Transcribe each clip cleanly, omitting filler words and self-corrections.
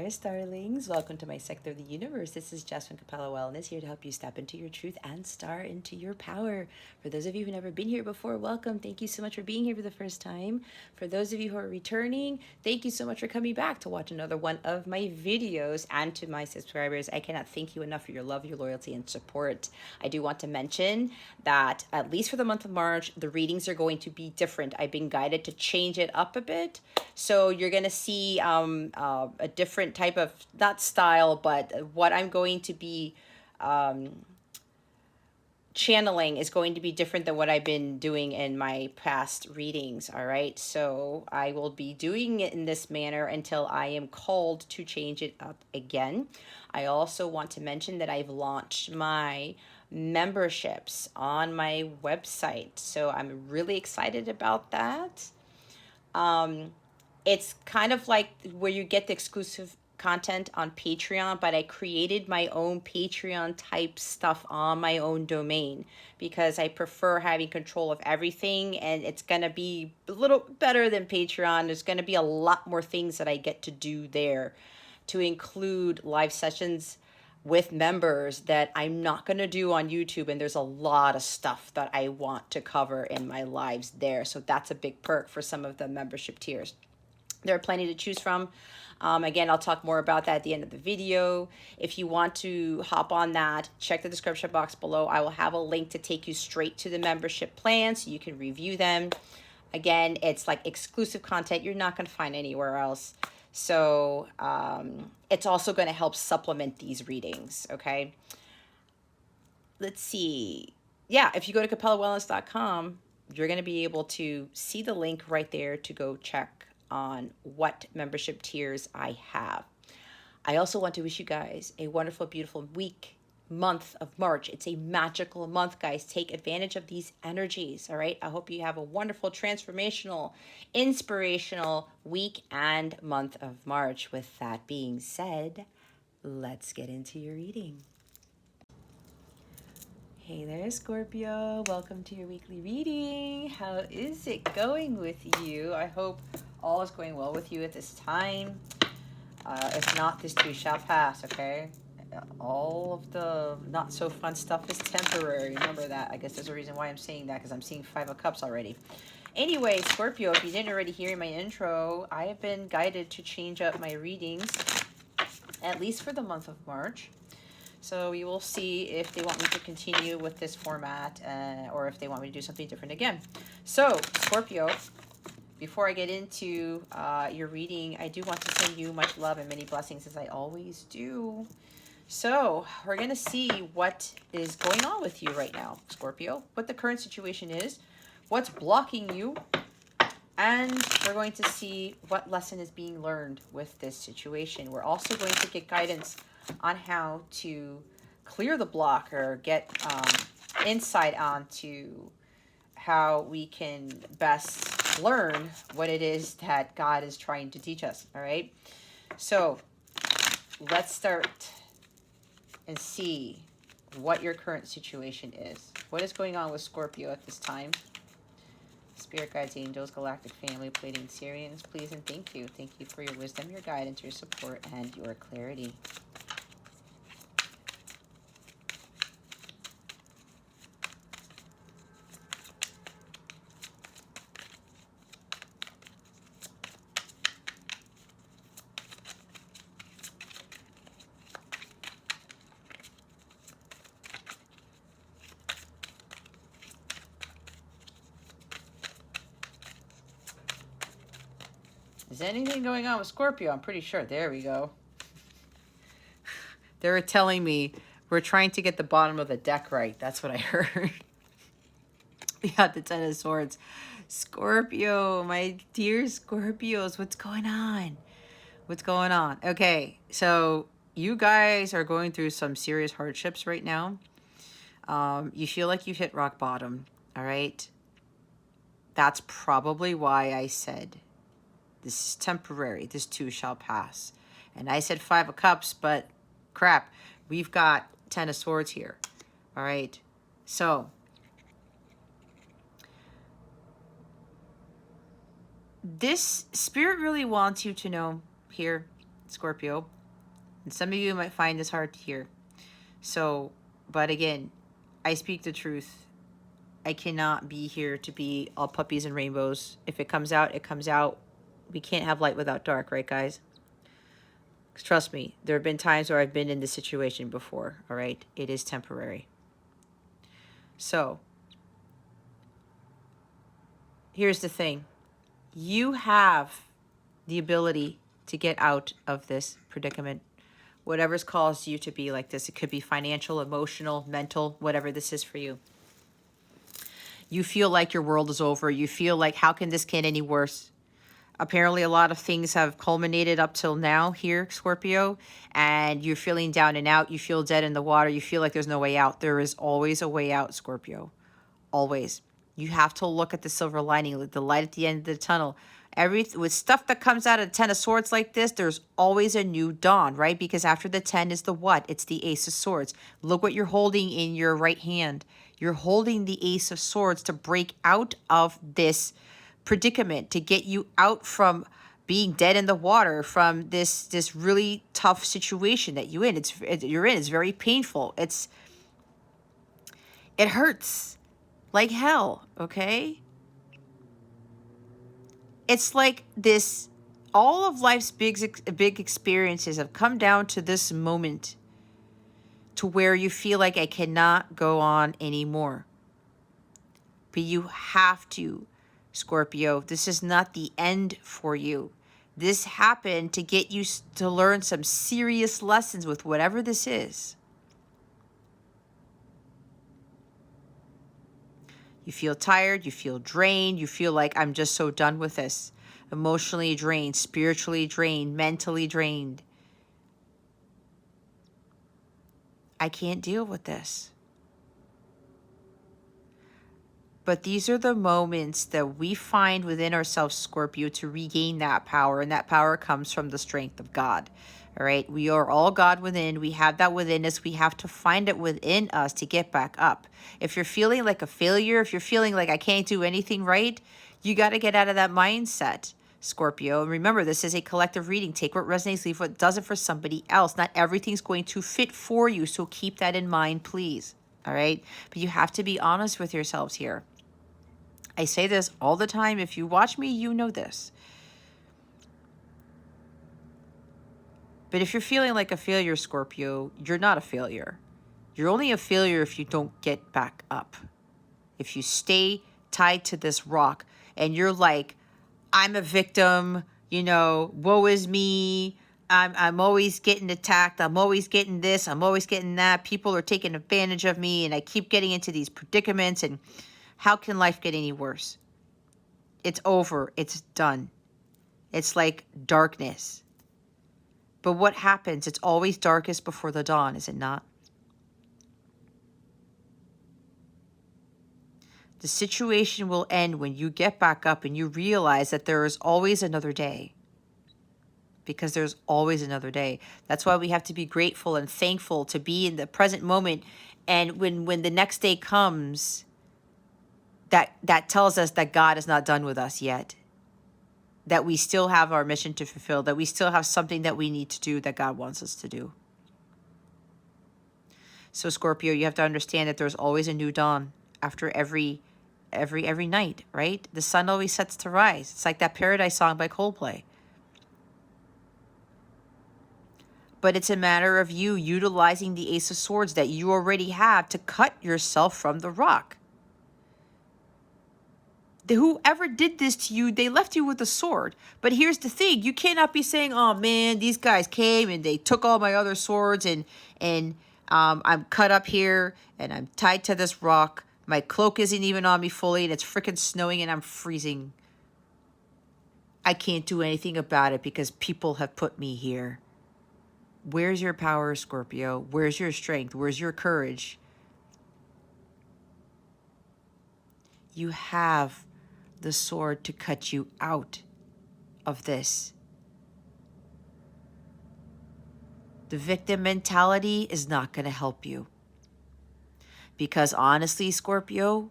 starlings. Welcome to my sector of the universe. This is Jess from Capella Wellness, here to help you step into your truth and star into your power. For those of you who've never been here before, welcome. Thank you so much for being here for the first time. For those of you who are returning, thank you so much for coming back to watch another one of my videos. And to my subscribers, I cannot thank you enough for your love, your loyalty, and support. I do want to mention that at least for the month of March, the readings are going to be different. I've been guided to change it up a bit. So you're going to see a different type of, not style, but what I'm going to be channeling is going to be different than what I've been doing in my past readings. All right. So I will be doing it in this manner until I am called to change it up again. I also want to mention that I've launched my memberships on my website. So I'm really excited about that. It's kind of like where you get the exclusive content on Patreon, but I created my own Patreon type stuff on my own domain because I prefer having control of everything, and it's going to be a little better than Patreon. There's going to be a lot more things that I get to do there, to include live sessions with members that I'm not going to do on YouTube. And there's a lot of stuff that I want to cover in my lives there. So that's a big perk for some of the membership tiers. There are plenty to choose from. Again, I'll talk more about that at the end of the video. If you want to hop on that, check the description box below. I will have a link to take you straight to the membership plan so you can review them. Again, it's like exclusive content you're not going to find anywhere else. So it's also going to help supplement these readings, okay? Let's see. Yeah, if you go to capellawellness.com, you're going to be able to see the link right there to go check on what membership tiers I have. I also want to wish you guys a wonderful, beautiful month of March. It's a magical month, guys. Take advantage of these energies, all right? I hope you have a wonderful, transformational, inspirational week and month of March. With that being said, let's get into your reading. Hey there, Scorpio. Welcome to your weekly reading. How is it going with you? I hope all is going well with you at this time. If not, this too shall pass, okay? All of the not so fun stuff is temporary. Remember that. I guess there's a reason why I'm saying that, because I'm seeing 5 of Cups already. Anyway, Scorpio, if you didn't already hear my intro, I have been guided to change up my readings, at least for the month of March. So we will see if they want me to continue with this format or if they want me to do something different again. So, Scorpio, before I get into your reading, I do want to send you much love and many blessings, as I always do. So we're going to see what is going on with you right now, Scorpio, what the current situation is, what's blocking you, and we're going to see what lesson is being learned with this situation. We're also going to get guidance on how to clear the block or get insight onto how we can best learn what it is that God is trying to teach us, all right? So let's start and see what your current situation is. What is going on with Scorpio at this time? Spirit guides, angels, galactic family, Pleiadian, Sirians, please and thank you. Thank you for your wisdom, your guidance, your support, and your clarity. Is anything going on with Scorpio? I'm pretty sure. There we go. They were telling me we're trying to get the bottom of the deck right. That's what I heard. We got the 10 of Swords. Scorpio, my dear Scorpios, what's going on? What's going on? Okay, so you guys are going through some serious hardships right now. You feel like you've hit rock bottom, all right? That's probably why I said this is temporary. This too shall pass. And I said 5 of Cups, but crap, we've got 10 of Swords here. All right. So this spirit really wants you to know here, Scorpio, And some of you might find this hard to hear. So, but again, I speak the truth. I cannot be here to be all puppies and rainbows. If it comes out, it comes out. We can't have light without dark, right, guys? Trust me, there have been times where I've been in this situation before, all right? It is temporary. So, here's the thing. You have the ability to get out of this predicament. Whatever's caused you to be like this. It could be financial, emotional, mental, whatever this is for you. You feel like your world is over. You feel like, how can this get any worse? Apparently, a lot of things have culminated up till now here, Scorpio, and you're feeling down and out. You feel dead in the water. You feel like there's no way out. There is always a way out, Scorpio. Always. You have to look at the silver lining, the light at the end of the tunnel. With stuff that comes out of the 10 of Swords like this, there's always a new dawn, right? Because after the 10 is the what? It's the Ace of Swords. Look what you're holding in your right hand. You're holding the Ace of Swords to break out of this predicament, to get you out from being dead in the water, from this really tough situation that you're in. It's very painful. It hurts like hell, okay? It's like this, all of life's big experiences have come down to this moment to where you feel like I cannot go on anymore. But you have to, Scorpio. This is not the end for you. This happened to get you to learn some serious lessons with whatever this is. You feel tired, you feel drained, you feel like I'm just so done with this. Emotionally drained, spiritually drained, mentally drained. I can't deal with this. But these are the moments that we find within ourselves, Scorpio, to regain that power. And that power comes from the strength of God. All right. We are all God within. We have that within us. We have to find it within us to get back up. If you're feeling like a failure, if you're feeling like I can't do anything right, you got to get out of that mindset, Scorpio. And remember, this is a collective reading. Take what resonates, leave what doesn't for somebody else. Not everything's going to fit for you. So keep that in mind, please. All right. But you have to be honest with yourselves here. I say this all the time. If you watch me, you know this. But if you're feeling like a failure, Scorpio, you're not a failure. You're only a failure if you don't get back up. If you stay tied to this rock and you're like, I'm a victim, woe is me. I'm always getting attacked. I'm always getting this. I'm always getting that. People are taking advantage of me and I keep getting into these predicaments. And how can life get any worse? It's over. It's done. It's like darkness. But what happens? It's always darkest before the dawn, is it not? The situation will end when you get back up and you realize that there is always another day. Because there's always another day. That's why we have to be grateful and thankful to be in the present moment. And when the next day comes, that tells us that God is not done with us yet. That we still have our mission to fulfill, that we still have something that we need to do that God wants us to do. So Scorpio, you have to understand that there's always a new dawn after every night, right? The sun always sets to rise. It's like that Paradise song by Coldplay. But it's a matter of you utilizing the Ace of Swords that you already have to cut yourself from the rock. Whoever did this to you, they left you with a sword. But here's the thing. You cannot be saying, oh, man, these guys came and they took all my other swords and I'm cut up here and I'm tied to this rock. My cloak isn't even on me fully and it's freaking snowing and I'm freezing. I can't do anything about it because people have put me here. Where's your power, Scorpio? Where's your strength? Where's your courage? You have the sword to cut you out of this. The victim mentality is not going to help you. Because honestly, Scorpio,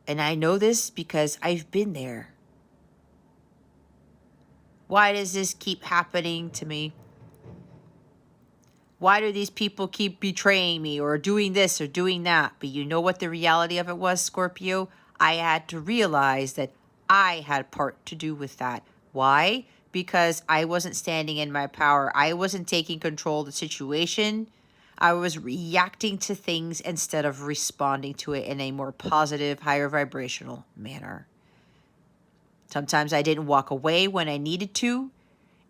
and I know this because I've been there. Why does this keep happening to me? Why do these people keep betraying me or doing this or doing that? But you know what the reality of it was, Scorpio? I had to realize that I had part to do with that. Why? Because I wasn't standing in my power. I wasn't taking control of the situation. I was reacting to things instead of responding to it in a more positive, higher vibrational manner. Sometimes I didn't walk away when I needed to.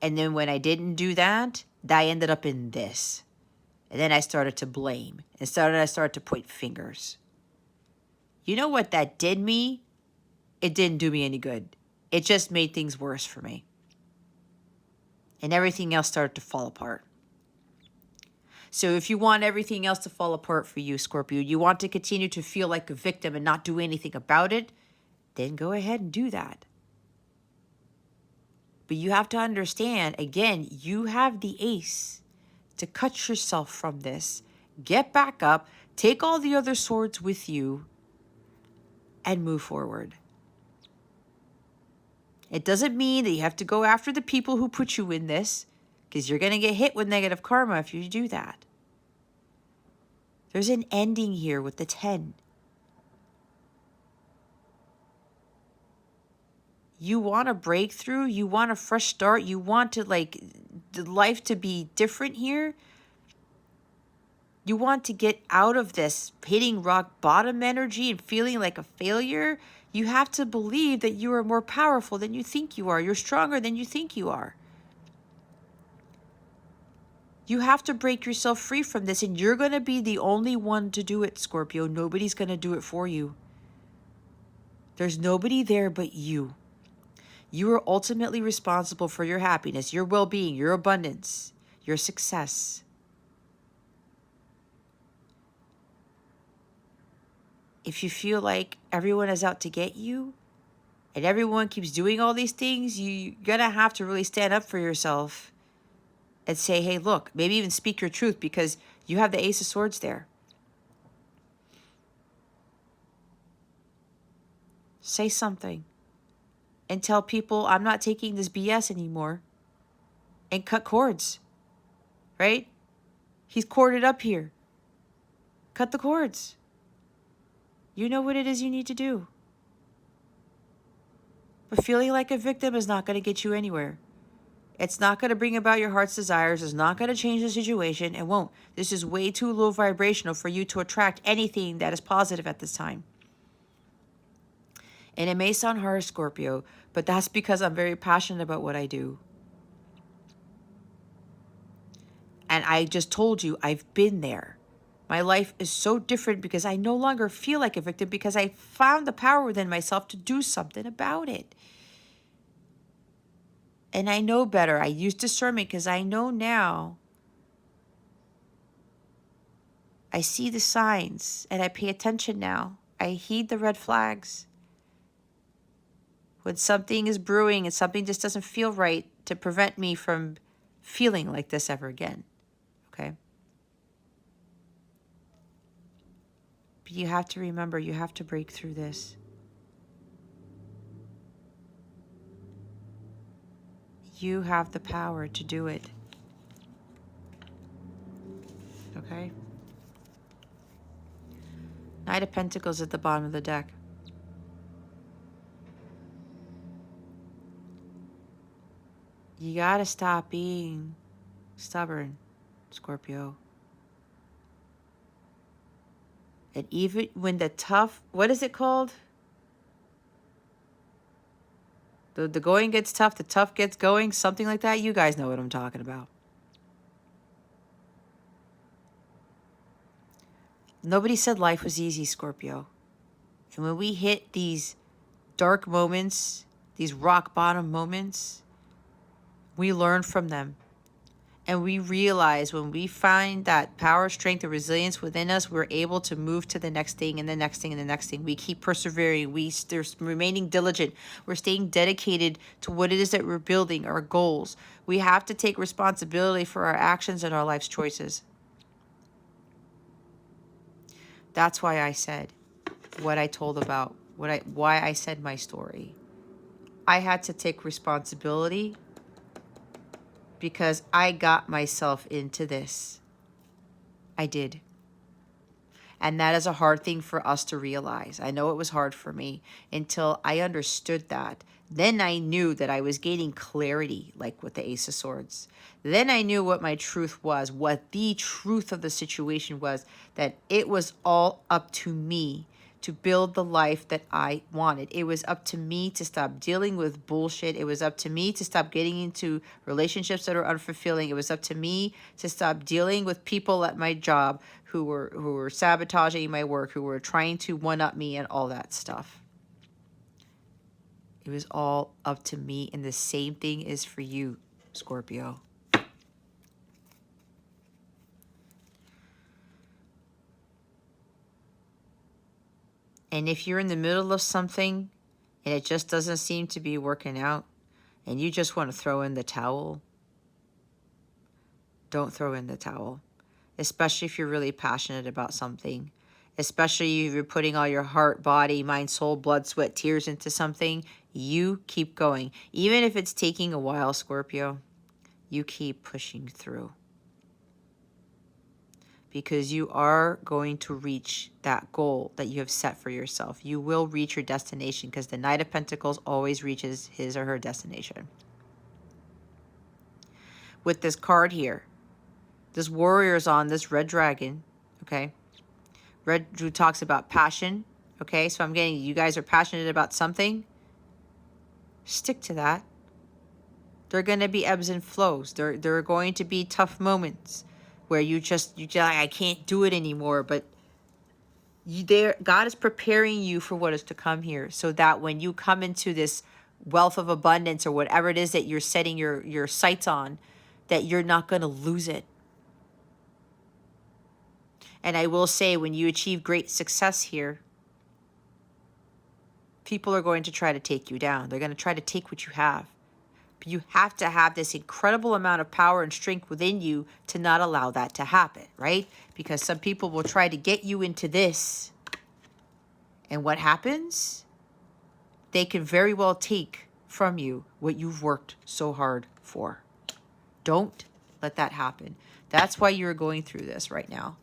And then when I didn't do that, I ended up in this. And then I started to blame. I started to point fingers. You know what that did me? It didn't do me any good. It just made things worse for me. And everything else started to fall apart. So if you want everything else to fall apart for you, Scorpio, you want to continue to feel like a victim and not do anything about it, then go ahead and do that. But you have to understand, again, you have the ace to cut yourself from this. Get back up, take all the other swords with you, and move forward. It doesn't mean that you have to go after the people who put you in this, because you're going to get hit with negative karma if you do that. There's an ending here with the 10. You want a breakthrough, you want a fresh start, you want to the life to be different here. You want to get out of this hitting rock bottom energy and feeling like a failure. You have to believe that you are more powerful than you think you are. You're stronger than you think you are. You have to break yourself free from this, and you're going to be the only one to do it, Scorpio. Nobody's going to do it for you. There's nobody there but you. You are ultimately responsible for your happiness, your well-being, your abundance, your success. If you feel like everyone is out to get you and everyone keeps doing all these things, you're going to have to really stand up for yourself and say, hey, look, maybe even speak your truth, because you have the Ace of Swords there. Say something and tell people, I'm not taking this BS anymore, and cut cords, right? He's corded up here. Cut the cords. You know what it is you need to do. But feeling like a victim is not going to get you anywhere. It's not going to bring about your heart's desires. It's not going to change the situation. It won't. This is way too low vibrational for you to attract anything that is positive at this time. And it may sound harsh, Scorpio, but that's because I'm very passionate about what I do. And I just told you, I've been there. My life is so different because I no longer feel like a victim, because I found the power within myself to do something about it. And I know better. I use discernment because I know now. I see the signs and I pay attention now. I heed the red flags. When something is brewing and something just doesn't feel right, to prevent me from feeling like this ever again. Okay? But you have to remember, you have to break through this. You have the power to do it. Okay? Knight of Pentacles at the bottom of the deck. You gotta stop being stubborn, Scorpio. And even when the tough, what is it called? The going gets tough, the tough gets going, something like that. You guys know what I'm talking about. Nobody said life was easy, Scorpio. And when we hit these dark moments, these rock bottom moments, we learn from them. And we realize when we find that power, strength, and resilience within us, we're able to move to the next thing and the next thing and the next thing. We keep persevering. We're remaining diligent. We're staying dedicated to what it is that we're building, our goals. We have to take responsibility for our actions and our life's choices. That's why I said what I told about, why I said my story. I had to take responsibility because I got myself into this. I did. And that is a hard thing for us to realize. I know it was hard for me until I understood that. Then I knew that I was gaining clarity, like with the Ace of Swords. Then I knew what my truth was, what the truth of the situation was, that it was all up to me to build the life that I wanted. It was up to me to stop dealing with bullshit. It was up to me to stop getting into relationships that are unfulfilling. It was up to me to stop dealing with people at my job who were sabotaging my work, who were trying to one-up me and all that stuff. It was all up to me, and the same thing is for you, Scorpio. And if you're in the middle of something and it just doesn't seem to be working out and you just want to throw in the towel, don't throw in the towel. Especially if you're really passionate about something. Especially if you're putting all your heart, body, mind, soul, blood, sweat, tears into something. You keep going. Even if it's taking a while, Scorpio, you keep pushing through. Because you are going to reach that goal that you have set for yourself. You will reach your destination because the Knight of Pentacles always reaches his or her destination. With this card here, this warrior is on this red dragon, okay? Red, who talks about passion, okay? So I'm getting, you guys are passionate about something. Stick to that. There are going to be ebbs and flows. There are going to be tough moments where you just I can't do it anymore. But God is preparing you for what is to come here, so that when you come into this wealth of abundance or whatever it is that you're setting your sights on, that you're not going to lose it. And I will say, when you achieve great success here, people are going to try to take you down. They're going to try to take what you have. But you have to have this incredible amount of power and strength within you to not allow that to happen, right? Because some people will try to get you into this. And what happens? They can very well take from you what you've worked so hard for. Don't let that happen. That's why you're going through this right now.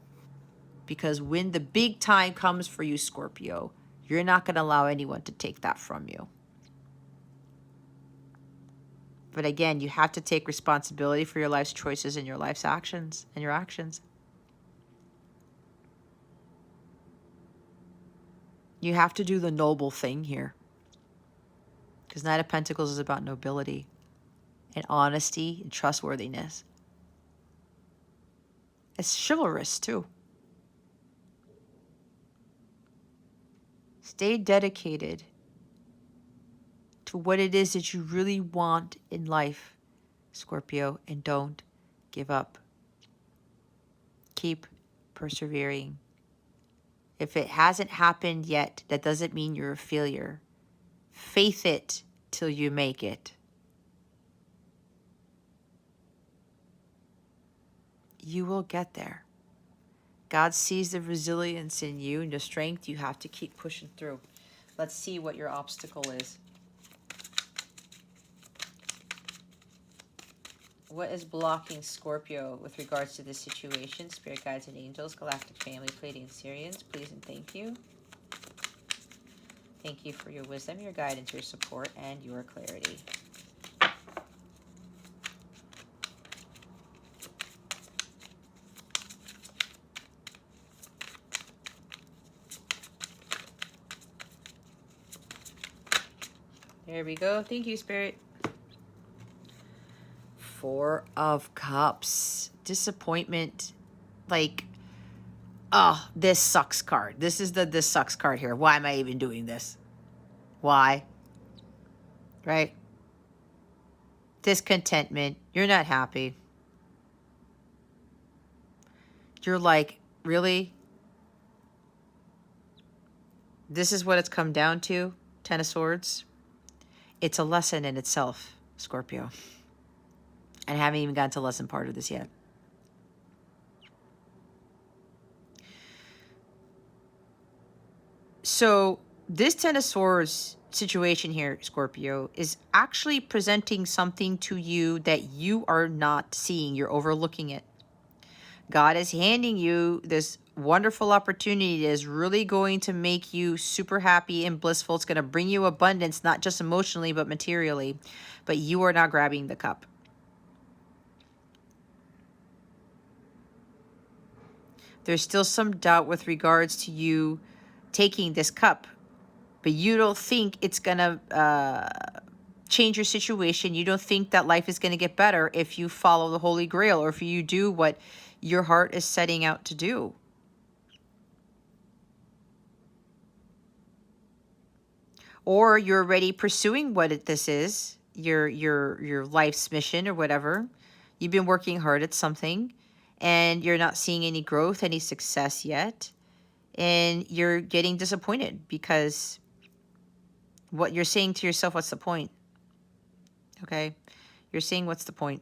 Because when the big time comes for you, Scorpio, you're not going to allow anyone to take that from you. But again, you have to take responsibility for your life's choices and your life's actions and your actions. You have to do the noble thing here. Because Knight of Pentacles is about nobility and honesty and trustworthiness. It's chivalrous too. Stay dedicated to what it is that you really want in life, Scorpio, and don't give up. Keep persevering. If it hasn't happened yet, that doesn't mean you're a failure. Faith it till you make it. You will get there. God sees the resilience in you and the strength. You have to keep pushing through. Let's see what your obstacle is. What is blocking Scorpio with regards to this situation? Spirit guides and angels, galactic family, Pleiadian Syrians, please and thank you. Thank you for your wisdom, your guidance, your support, and your clarity. There we go. Thank you, Spirit. Four of Cups. Disappointment. Like, oh, this sucks card. This is the this sucks card here. Why am I even doing this? Why? Right? Discontentment. You're not happy. You're like, really? This is what it's come down to? Ten of Swords. It's a lesson in itself, Scorpio. And I haven't even gotten to lesson part of this yet. So This Ten of Swords situation here, Scorpio, is actually presenting something to you that you are not seeing. You're overlooking it. God is handing you this wonderful opportunity that is really going to make you super happy and blissful. It's going to bring you abundance, not just emotionally, but materially. But you are not grabbing the cup. There's still some doubt with regards to you taking this cup, but you don't think it's going to change your situation. You don't think that life is going to get better if you follow the Holy Grail or if you do what your heart is setting out to do. Or you're already pursuing what this is, your life's mission or whatever. You've been working hard at something and you're not seeing any growth, any success yet. And you're getting disappointed because what you're saying to yourself, what's the point? Okay? You're saying, what's the point?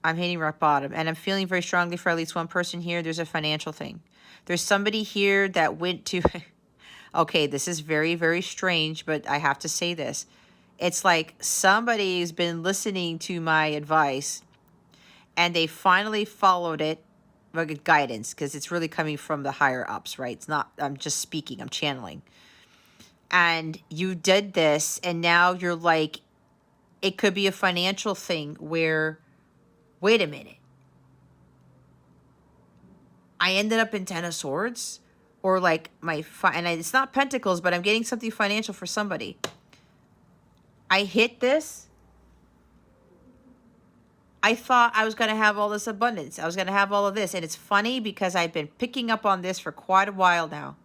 I'm hitting rock bottom. And I'm feeling very strongly for at least one person here. There's a financial thing. There's somebody here that went to... Okay, this is very, very strange, but I have to say this. It's like somebody's been listening to my advice and they finally followed it, like guidance, because it's really coming from the higher ups, right? It's not, I'm just speaking, I'm channeling. And you did this, and now you're like, it could be a financial thing where, wait a minute, I ended up in Ten of Swords, or like and it's not Pentacles, but I'm getting something financial for somebody. I hit this. I thought I was going to have all this abundance. I was going to have all of this. And it's funny because I've been picking up on this for quite a while now.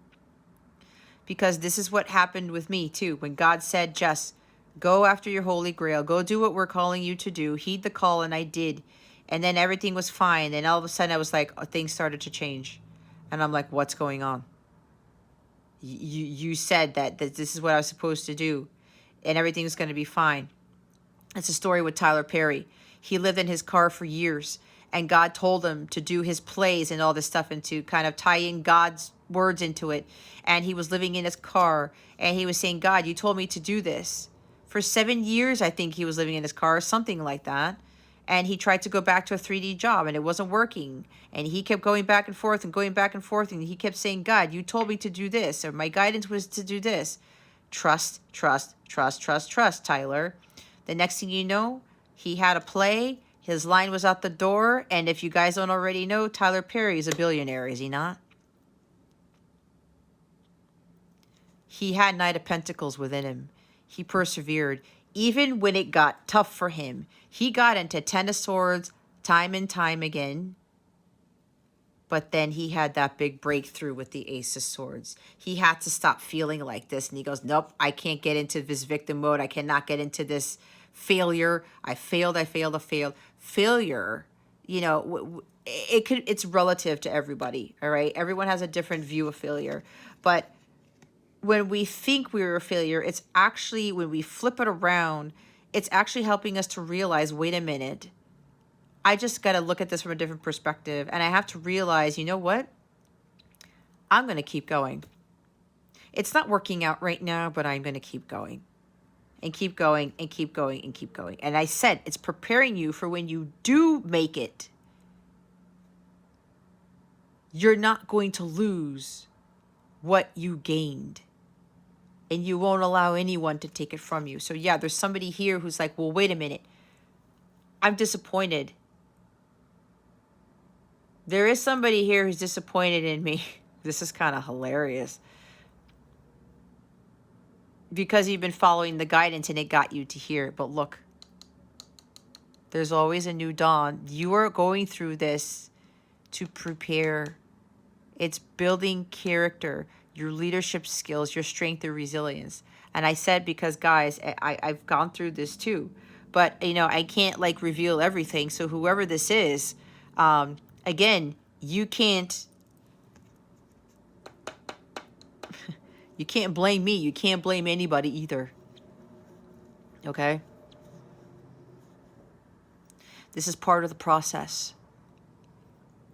Because this is what happened with me too. When God said, just go after your Holy Grail. Go do what we're calling you to do. Heed the call. And I did. And then everything was fine. And all of a sudden I was like, things started to change. And I'm like, what's going on? You said that this is what I was supposed to do. And everything's going to be fine. It's a story with Tyler Perry. He lived in his car for years. And God told him to do his plays and all this stuff and to kind of tie in God's words into it. And he was living in his car. And he was saying, God, you told me to do this. For 7 years, I think he was living in his car, something like that. And he tried to go back to a 3D job and it wasn't working. And he kept going back and forth and going back and forth. And he kept saying, God, you told me to do this. Or my guidance was to do this. Trust, trust, trust, trust, trust, Tyler. The next thing you know, he had a play. His line was out the door. And if you guys don't already know, Tyler Perry is a billionaire, is he not? He had Knight of Pentacles within him. He persevered. Even when it got tough for him, he got into Ten of Swords time and time again. But then he had that big breakthrough with the Ace of Swords. He had to stop feeling like this. And he goes, nope, I can't get into this victim mode. I cannot get into this failure. I failed. Failure, you know, it's relative to everybody, all right? Everyone has a different view of failure. But when we think we're a failure, it's actually, when we flip it around, it's actually helping us to realize, wait a minute, I just got to look at this from a different perspective. And I have to realize, you know what? I'm going to keep going. It's not working out right now, but I'm going to keep going. And keep going and keep going and keep going. And I said, it's preparing you for when you do make it. You're not going to lose what you gained. And you won't allow anyone to take it from you. So yeah, there's somebody here who's like, well, wait a minute. I'm disappointed. There is somebody here who's disappointed in me. This is kind of hilarious. Because you've been following the guidance and it got you to here. But look, there's always a new dawn. You are going through this to prepare. It's building character, your leadership skills, your strength, and resilience. And I said, because guys, I've gone through this too. But, you know, I can't like reveal everything. So whoever this is, again, you can't blame me. You can't blame anybody either. Okay? This is part of the process.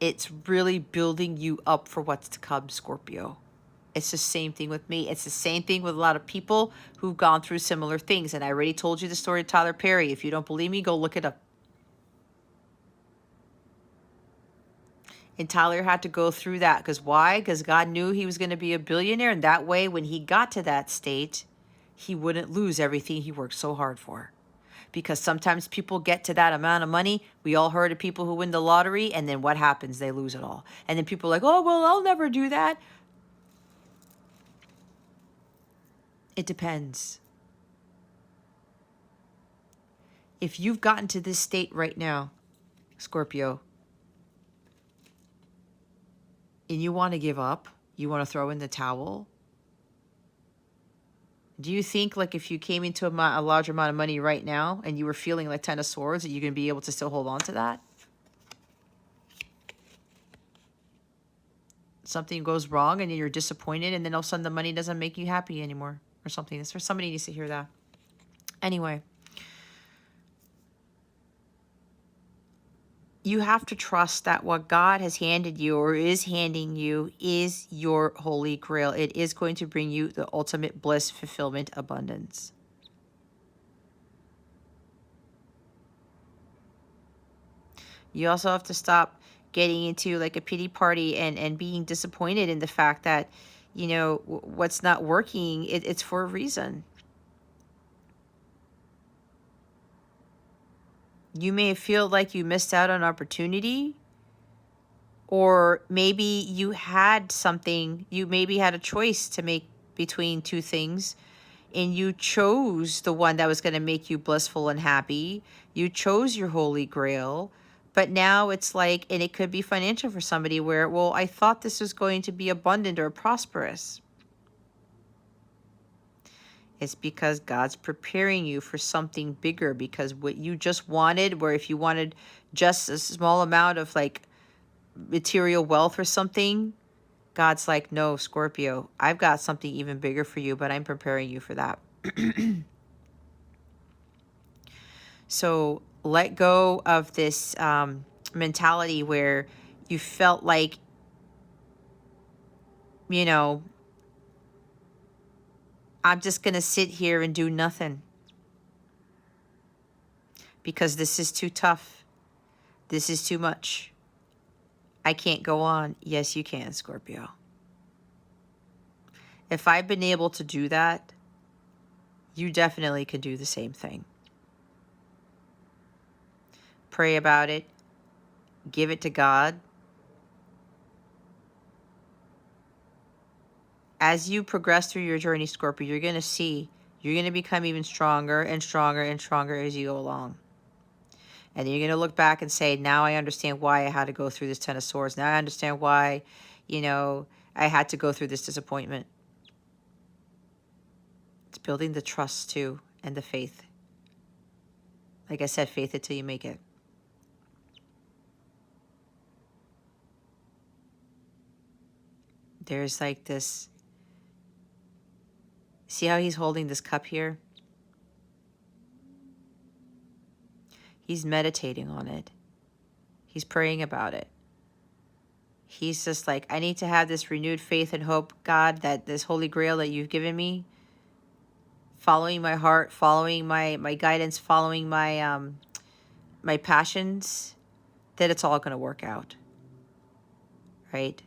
It's really building you up for what's to come, Scorpio. It's the same thing with me. It's the same thing with a lot of people who've gone through similar things. And I already told you the story of Tyler Perry. If you don't believe me, go look it up. And Tyler had to go through that. Because why? Because God knew he was going to be a billionaire. And that way, when he got to that state, he wouldn't lose everything he worked so hard for. Because sometimes people get to that amount of money. We all heard of people who win the lottery. And then what happens? They lose it all. And then people are like, oh, well, I'll never do that. It depends. If you've gotten to this state right now, Scorpio, and you want to give up, you want to throw in the towel, do you think like if you came into a large amount of money right now and you were feeling like Ten of Swords, that you're going to be able to still hold on to that? Something goes wrong and you're disappointed, and then all of a sudden the money doesn't make you happy anymore or something. That's for somebody needs to hear that. Anyway, you have to trust that what God has handed you or is handing you is your holy grail. It is going to bring you the ultimate bliss, fulfillment, abundance. You also have to stop getting into like a pity party and being disappointed in the fact that, you know, what's not working, it's for a reason. You may feel like you missed out on opportunity, or maybe you had something, you maybe had a choice to make between two things, and you chose the one that was going to make you blissful and happy. You chose your holy grail, but now it's like, and it could be financial for somebody where, well, I thought this was going to be abundant or prosperous. It's because God's preparing you for something bigger, because what you just wanted, where if you wanted just a small amount of like material wealth or something, God's like, no, Scorpio, I've got something even bigger for you, but I'm preparing you for that. So let go of this mentality where you felt like, you know, I'm just going to sit here and do nothing because this is too tough. This is too much. I can't go on. Yes, you can, Scorpio. If I've been able to do that, you definitely can do the same thing. Pray about it. Give it to God. As you progress through your journey, Scorpio, you're going to see, you're going to become even stronger and stronger and stronger as you go along. And then you're going to look back and say, now I understand why I had to go through this Ten of Swords. Now I understand why, you know, I had to go through this disappointment. It's building the trust too, and the faith. Like I said, faith it till you make it. There's like this, see how he's holding this cup here? He's meditating on it. He's praying about it. He's just like, I need to have this renewed faith and hope, God, that this holy grail that you've given me, following my heart, following my guidance, following my my passions, that it's all going to work out. Right?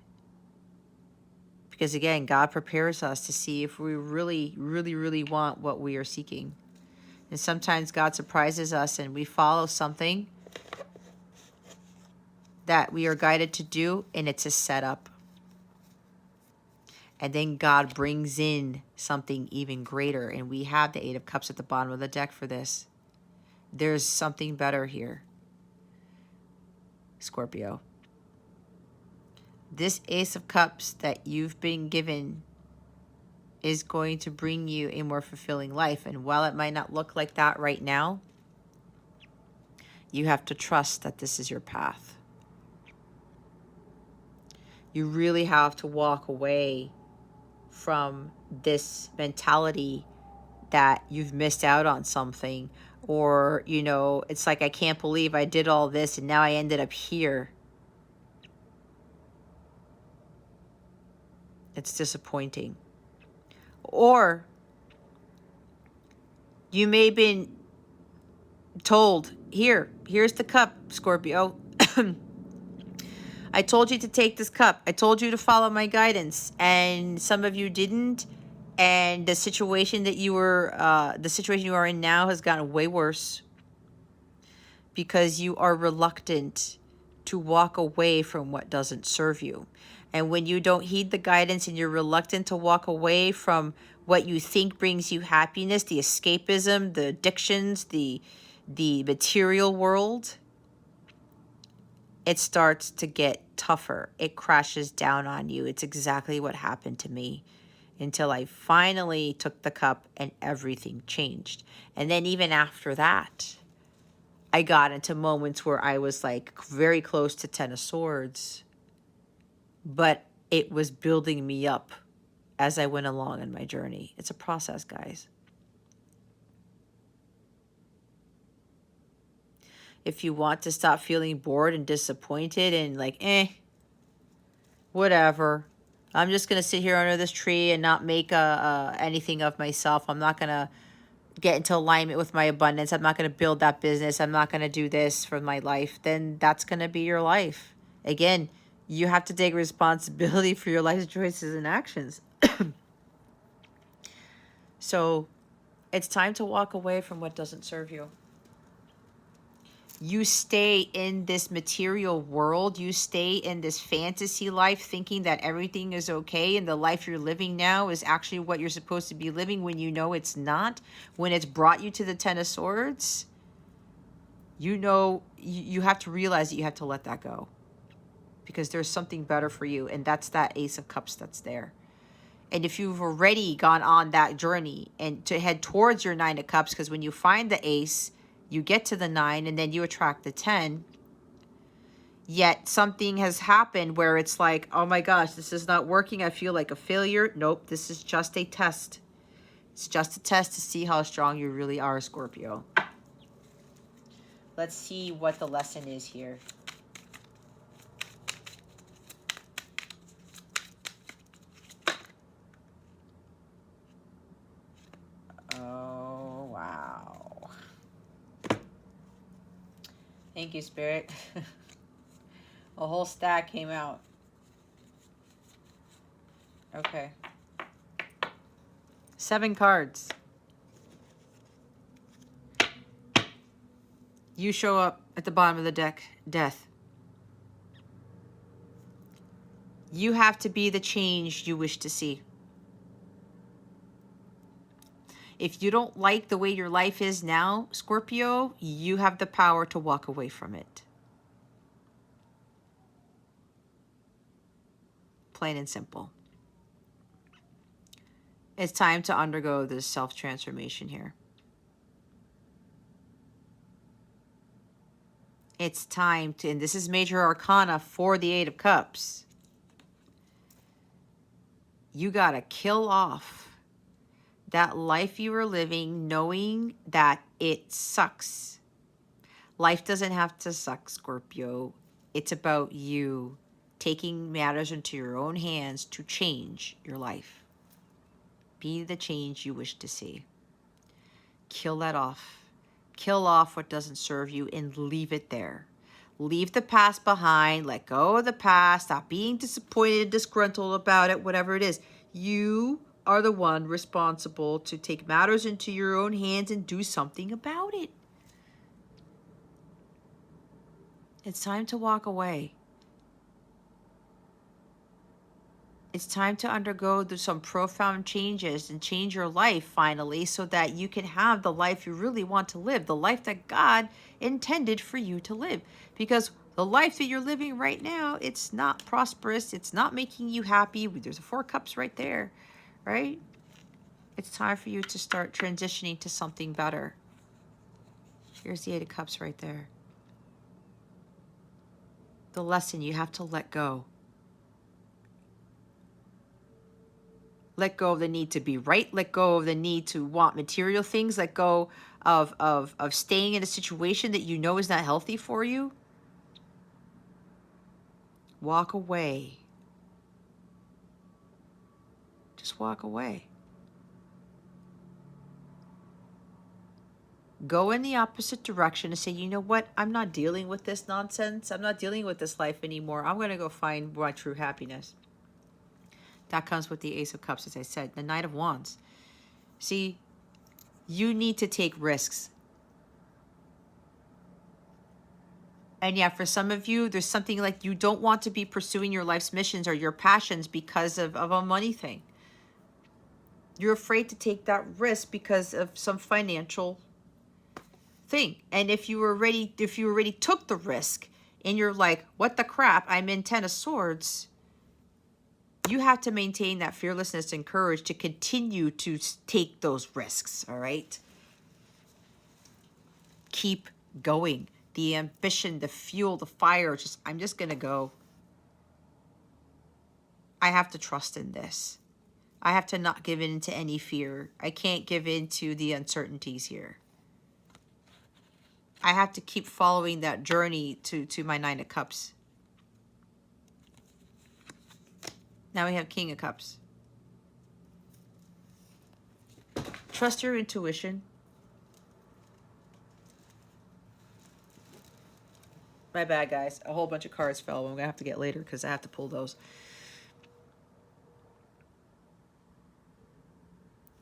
Because again, God prepares us to see if we really, really, really want what we are seeking. And sometimes God surprises us and we follow something that we are guided to do, and it's a setup. And then God brings in something even greater, and we have the Eight of Cups at the bottom of the deck for this. There's something better here, Scorpio. This Ace of Cups that you've been given is going to bring you a more fulfilling life. And while it might not look like that right now, you have to trust that this is your path. You really have to walk away from this mentality that you've missed out on something, or, you know, it's like, I can't believe I did all this and now I ended up here. It's disappointing. Or you may have been told, here's the cup, Scorpio. I told you to take this cup. I told you to follow my guidance, and some of you didn't. And the situation that you are in now has gotten way worse because you are reluctant to walk away from what doesn't serve you. And when you don't heed the guidance and you're reluctant to walk away from what you think brings you happiness, the escapism, the addictions, the material world, it starts to get tougher. It crashes down on you. It's exactly what happened to me until I finally took the cup and everything changed. And then even after that, I got into moments where I was like very close to Ten of Swords, but it was building me up as I went along in my journey. It's a process, guys. If you want to stop feeling bored and disappointed and like, whatever, I'm just going to sit here under this tree and not make anything of myself. I'm not going to get into alignment with my abundance. I'm not going to build that business. I'm not going to do this for my life. Then that's going to be your life. Again, you have to take responsibility for your life choices and actions. So it's time to walk away from what doesn't serve you. You stay in this material world. You stay in this fantasy life thinking that everything is okay and the life you're living now is actually what you're supposed to be living when you know it's not. When it's brought you to the Ten of Swords, you know you have to realize that you have to let that go because there's something better for you, and that's that Ace of Cups that's there. And if you've already gone on that journey and to head towards your Nine of Cups, because when you find the Ace, you get to the 9 and then you attract the 10. Yet something has happened where it's like, oh my gosh, this is not working. I feel like a failure. Nope, this is just a test. It's just a test to see how strong you really are, Scorpio. Let's see what the lesson is here. Oh, wow. Thank you, Spirit. A whole stack came out. Okay. 7 cards. You show up at the bottom of the deck. Death. You have to be the change you wish to see. If you don't like the way your life is now, Scorpio, you have the power to walk away from it. Plain and simple. It's time to undergo this self-transformation here. It's time to, and this is major arcana for the 8 of Cups. You got to kill off that life you were living knowing that it sucks. Life doesn't have to suck, Scorpio. It's about you taking matters into your own hands to change your life. Be the change you wish to see. Kill that off. Kill off what doesn't serve you and leave it there. Leave the past behind. Let go of the past. Stop being disappointed, disgruntled about it, whatever it is. You are the one responsible to take matters into your own hands and do something about it. It's time to walk away. It's time to undergo some profound changes and change your life finally so that you can have the life you really want to live, the life that God intended for you to live. Because the life that you're living right now, it's not prosperous. It's not making you happy. There's 4 cups right there, right? It's time for you to start transitioning to something better. Here's the 8 of Cups right there. The lesson, you have to let go. Let go of the need to be right. Let go of the need to want material things. Let go of staying in a situation that you know is not healthy for you. Walk away. Just walk away. Go in the opposite direction and say, you know what? I'm not dealing with this nonsense. I'm not dealing with this life anymore. I'm going to go find my true happiness. That comes with the Ace of Cups, as I said. The Knight of Wands. See, you need to take risks. And yeah, for some of you, there's something like you don't want to be pursuing your life's missions or your passions because of a money thing. You're afraid to take that risk because of some financial thing. And if you already took the risk and you're like, what the crap, I'm in 10 of Swords, you have to maintain that fearlessness and courage to continue to take those risks, all right? Keep going. The ambition, the fuel, the fire, I'm just going to go. I have to trust in this. I have to not give in to any fear. I can't give in to the uncertainties here. I have to keep following that journey to my Nine of Cups. Now we have King of Cups. Trust your intuition. My bad, guys. A whole bunch of cards fell. I'm going to have to get later because I have to pull those.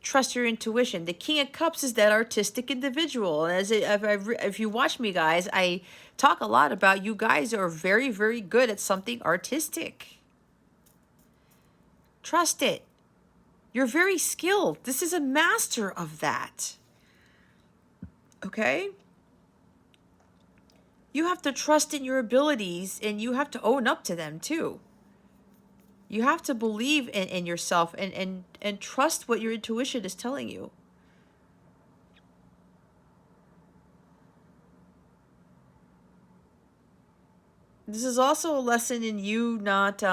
Trust your intuition. The King of Cups is that artistic individual. As if you watch me, guys, I talk a lot about you guys are very, very good at something artistic. Trust it. You're very skilled. This is a master of that. Okay? You have to trust in your abilities and you have to own up to them too. You have to believe in yourself and trust what your intuition is telling you. This is also a lesson in you not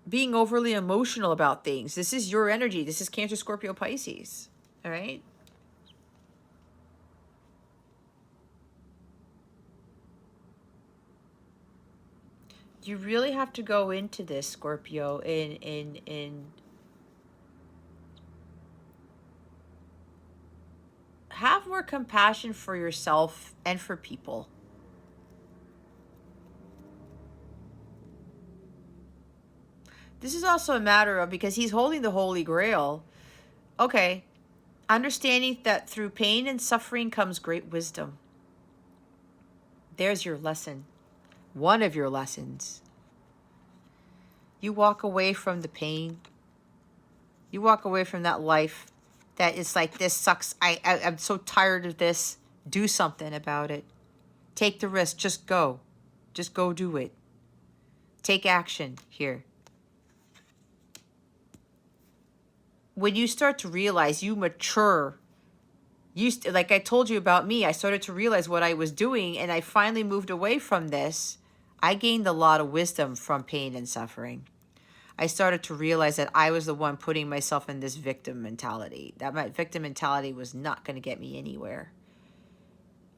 being overly emotional about things. This is your energy. This is Cancer, Scorpio, Pisces. All right? You really have to go into this, Scorpio, in have more compassion for yourself and for people. This is also a matter of, because he's holding the Holy Grail, okay, understanding that through pain and suffering comes great wisdom. There's your lesson. One of your lessons. You walk away from the pain. You walk away from that life that is like, this sucks. I'm so tired of this. Do something about it. Take the risk. Just go. Just go do it. Take action here. When you start to realize you mature, like I told you about me, I started to realize what I was doing and I finally moved away from this. I gained a lot of wisdom from pain and suffering. I started to realize that I was the one putting myself in this victim mentality. That my victim mentality was not going to get me anywhere.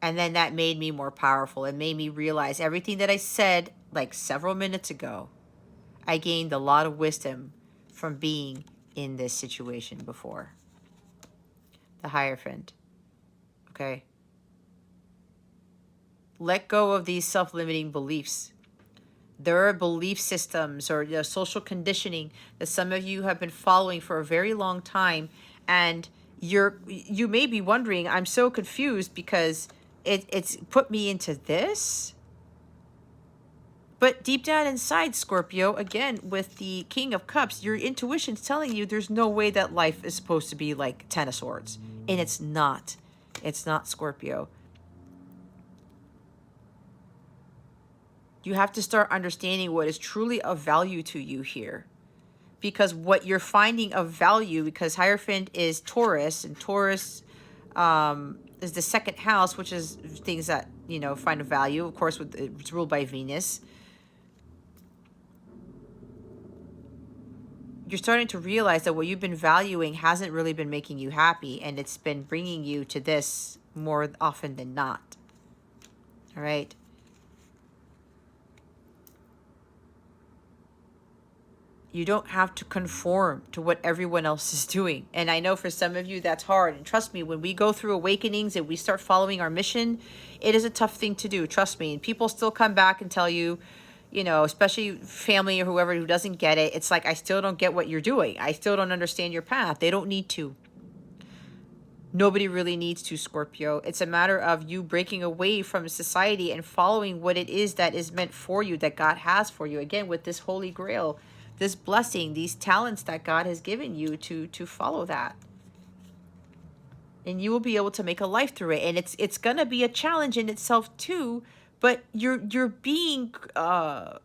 And then that made me more powerful. It made me realize everything that I said like several minutes ago. I gained a lot of wisdom from being in this situation before. The Hierophant. Okay? Let go of these self-limiting beliefs. There are belief systems or social conditioning that some of you have been following for a very long time, and you may be wondering, I'm so confused because it's put me into this. But deep down inside, Scorpio, again, with the King of Cups, your intuition's telling you there's no way that life is supposed to be like Ten of Swords. And it's not. It's not, Scorpio. You have to start understanding what is truly of value to you here. Because what you're finding of value, because Hierophant is Taurus, and Taurus is the second house, which is things that, find a value. Of course, it's ruled by Venus. You're starting to realize that what you've been valuing hasn't really been making you happy, and it's been bringing you to this more often than not. All right? You don't have to conform to what everyone else is doing. And I know for some of you that's hard. And trust me, when we go through awakenings and we start following our mission, it is a tough thing to do. Trust me. And people still come back and tell you, you know, especially family or whoever who doesn't get it. It's like, I still don't get what you're doing. I still don't understand your path. They don't need to. Nobody really needs to, Scorpio. It's a matter of you breaking away from society and following what it is that is meant for you, that God has for you. Again, with this Holy Grail, this blessing, these talents that God has given you to follow that. And you will be able to make a life through it. And it's going to be a challenge in itself too, but you're being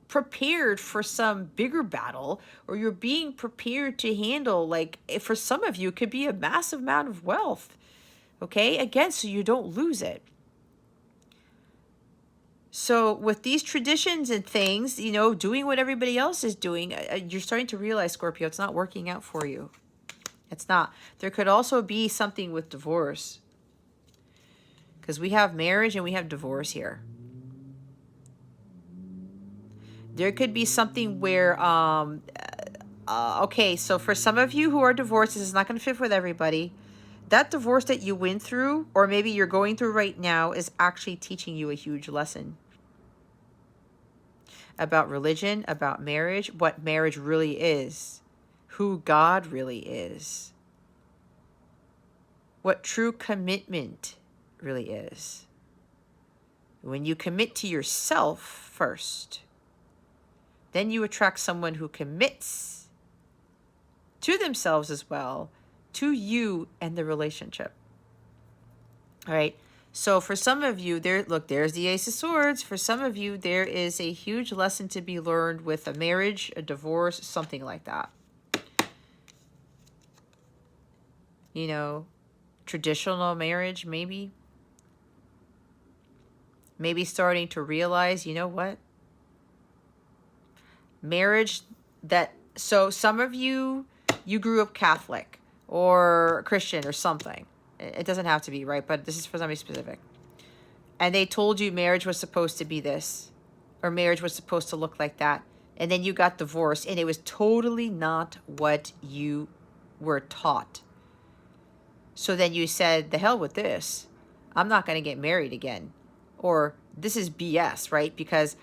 prepared for some bigger battle, or you're being prepared to handle, like, for some of you, it could be a massive amount of wealth. Okay, again, so you don't lose it. So with these traditions and things, you know, doing what everybody else is doing, you're starting to realize, Scorpio, it's not working out for you. It's not. There could also be something with divorce, because we have marriage and we have divorce here. There could be something where, okay, so for some of you who are divorced, this is not going to fit with everybody. That divorce that you went through, or maybe you're going through right now, is actually teaching you a huge lesson about religion, about marriage, what marriage really is, who God really is, what true commitment really is. When you commit to yourself first, then you attract someone who commits to themselves as well, to you and the relationship. All right. So for some of you, there's the Ace of Swords. For some of you, there is a huge lesson to be learned with a marriage, a divorce, something like that. You know, traditional marriage, maybe. Maybe starting to realize, you know what? Marriage so some of you grew up Catholic or Christian or something. It doesn't have to be, right? But this is for somebody specific. And they told you marriage was supposed to be this, or marriage was supposed to look like that. And then you got divorced, and it was totally not what you were taught. So then you said, the hell with this. I'm not going to get married again. Or this is BS, right? Because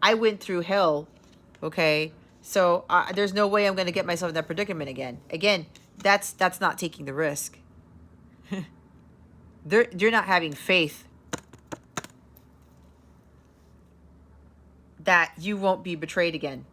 I went through hell, okay? So there's no way I'm going to get myself in that predicament again. Again, that's not taking the risk. You're not having faith that you won't be betrayed again.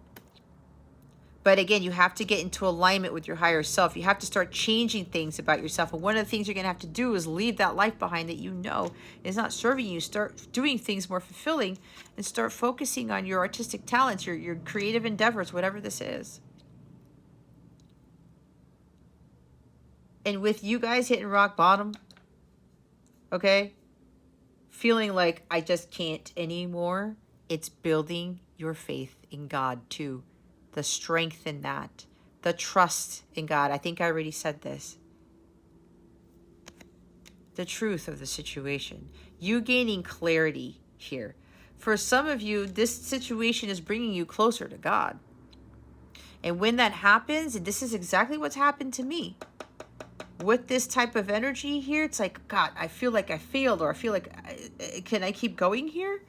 But again, you have to get into alignment with your higher self. You have to start changing things about yourself. And one of the things you're going to have to do is leave that life behind that you know is not serving you. Start doing things more fulfilling and start focusing on your artistic talents, your creative endeavors, whatever this is. And with you guys hitting rock bottom, okay, feeling like I just can't anymore, it's building your faith in God too. The strength in that, the trust in God. I think I already said this. The truth of the situation. You gaining clarity here. For some of you, this situation is bringing you closer to God. And when that happens, and this is exactly what's happened to me, with this type of energy here, it's like, God, I feel like I failed, or I feel like, can I keep going here?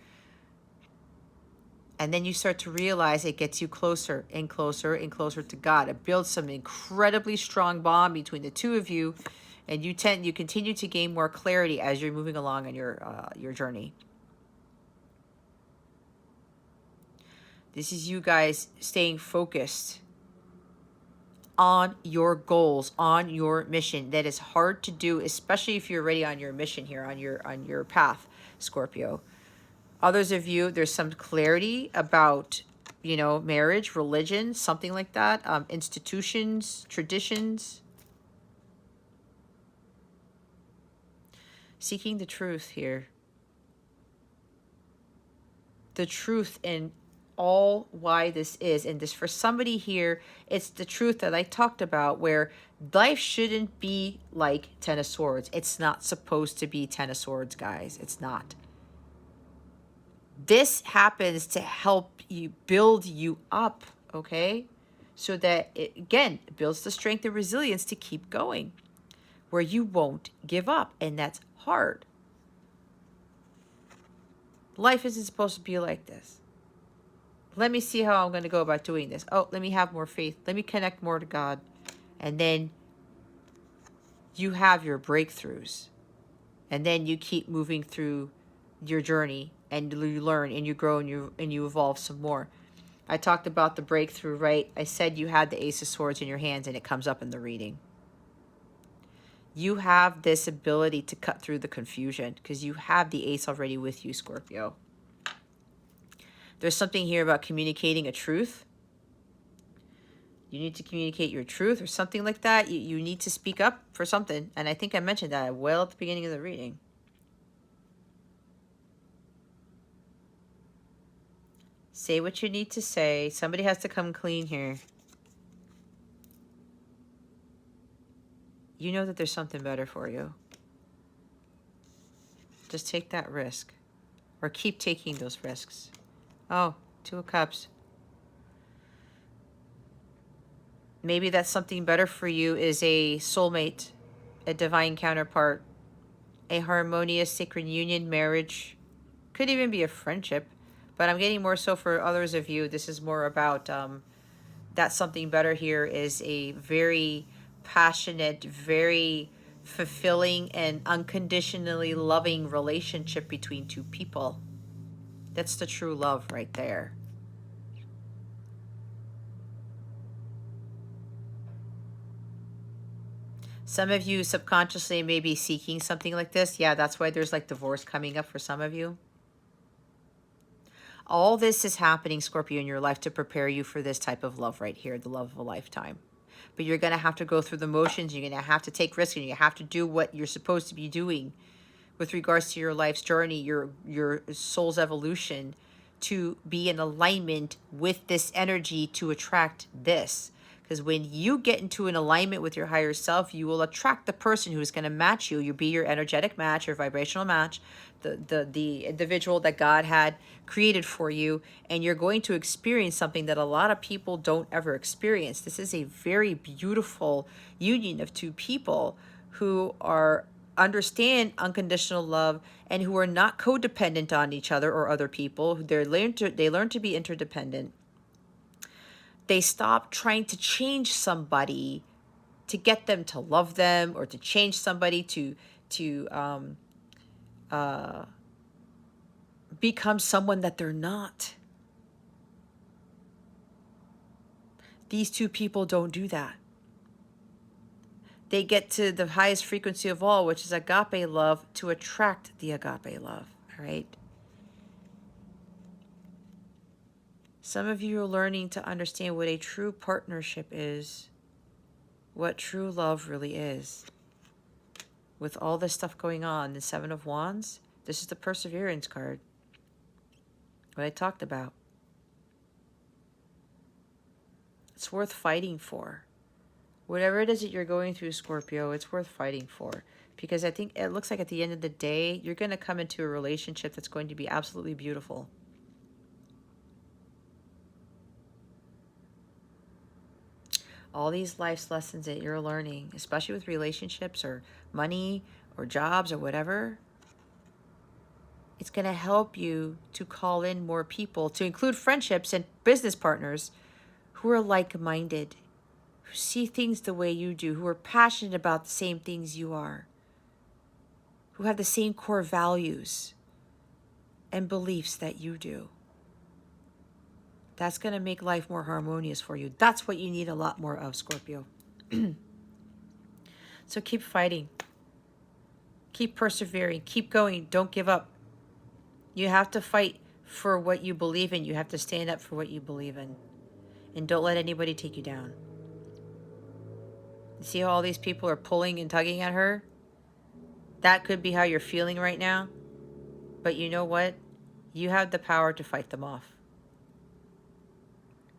And then you start to realize it gets you closer and closer and closer to God. It builds some incredibly strong bond between the two of you, and you continue to gain more clarity as you're moving along on your journey. This is you guys staying focused on your goals, on your mission. That is hard to do, especially if you're already on your mission here, on your path, Scorpio. Others of you, there's some clarity about, you know, marriage, religion, something like that, institutions, traditions. Seeking the truth here. The truth in all why this is. And this, for somebody here, it's the truth that I talked about, where life shouldn't be like Ten of Swords. It's not supposed to be Ten of Swords, guys. It's not. This happens to help you build you up, okay? so that it, again, builds the strength and resilience to keep going, where you won't give up. And that's hard. Life isn't supposed to be like this. Let me see how I'm going to go about doing this. Oh, let me have more faith. Let me connect more to God. And then you have your breakthroughs. And then you keep moving through your journey, and you learn and you grow and you evolve some more. I talked about the breakthrough, right? I said you had the Ace of Swords in your hands, and it comes up in the reading. You have this ability to cut through the confusion because you have the Ace already with you, Scorpio. There's something here about communicating a truth. You need to communicate your truth or something like that. You need to speak up for something. And I think I mentioned that well at the beginning of the reading. Say what you need to say. Somebody has to come clean here. You know that there's something better for you. Just take that risk. Or keep taking those risks. Oh, Two of Cups. Maybe that's something better for you is a soulmate, a divine counterpart, a harmonious sacred union, marriage. Could even be a friendship. But I'm getting more so for others of you. This is more about that something better here is a very passionate, very fulfilling, and unconditionally loving relationship between two people. That's the true love right there. Some of you subconsciously may be seeking something like this. Yeah, that's why there's like divorce coming up for some of you. All this is happening, Scorpio, in your life to prepare you for this type of love right here, the love of a lifetime. But you're going to have to go through the motions. You're going to have to take risks, and you have to do what you're supposed to be doing with regards to your life's journey, your soul's evolution, to be in alignment with this energy to attract this. Because when you get into an alignment with your higher self, you will attract the person who is going to match you. You'll be your energetic match, your vibrational match, the individual that God had created for you. And you're going to experience something that a lot of people don't ever experience. This is a very beautiful union of two people who are understand unconditional love and who are not codependent on each other or other people. They learn to be interdependent. They stop trying to change somebody to get them to love them, or to change somebody to become someone that they're not. These two people don't do that. They get to the highest frequency of all, which is agape love, to attract the agape love. All right. Some of you are learning to understand what a true partnership is, what true love really is. With all this stuff going on, the Seven of Wands, this is the perseverance card. What I talked about. It's worth fighting for. Whatever it is that you're going through, Scorpio, it's worth fighting for. Because I think it looks like at the end of the day, you're going to come into a relationship that's going to be absolutely beautiful. All these life's lessons that you're learning, especially with relationships or money or jobs or whatever, it's going to help you to call in more people, to include friendships and business partners who are like-minded, who see things the way you do, who are passionate about the same things you are, who have the same core values and beliefs that you do. That's going to make life more harmonious for you. That's what you need a lot more of, Scorpio. So keep fighting. Keep persevering. Keep going. Don't give up. You have to fight for what you believe in. You have to stand up for what you believe in. And don't let anybody take you down. See how all these people are pulling and tugging at her? That could be how you're feeling right now. But you know what? You have the power to fight them off.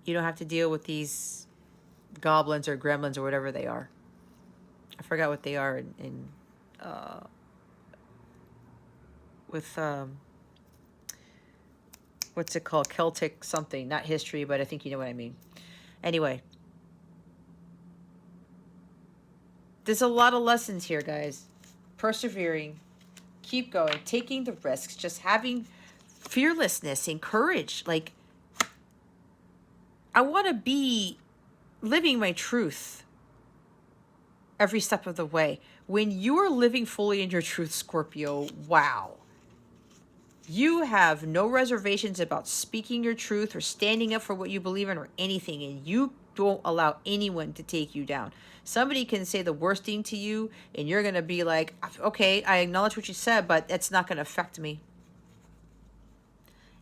You don't have to deal with these goblins or gremlins or whatever they are. I forgot what they are what's it called? Celtic something. Not history, but I think you know what I mean. Anyway, there's a lot of lessons here, guys. Persevering, keep going, taking the risks, just having fearlessness and courage. Like, I want to be living my truth every step of the way. When you are living fully in your truth, Scorpio, wow. You have no reservations about speaking your truth or standing up for what you believe in or anything, and you don't allow anyone to take you down. Somebody can say the worst thing to you, and you're going to be like, okay, I acknowledge what you said, but it's not going to affect me.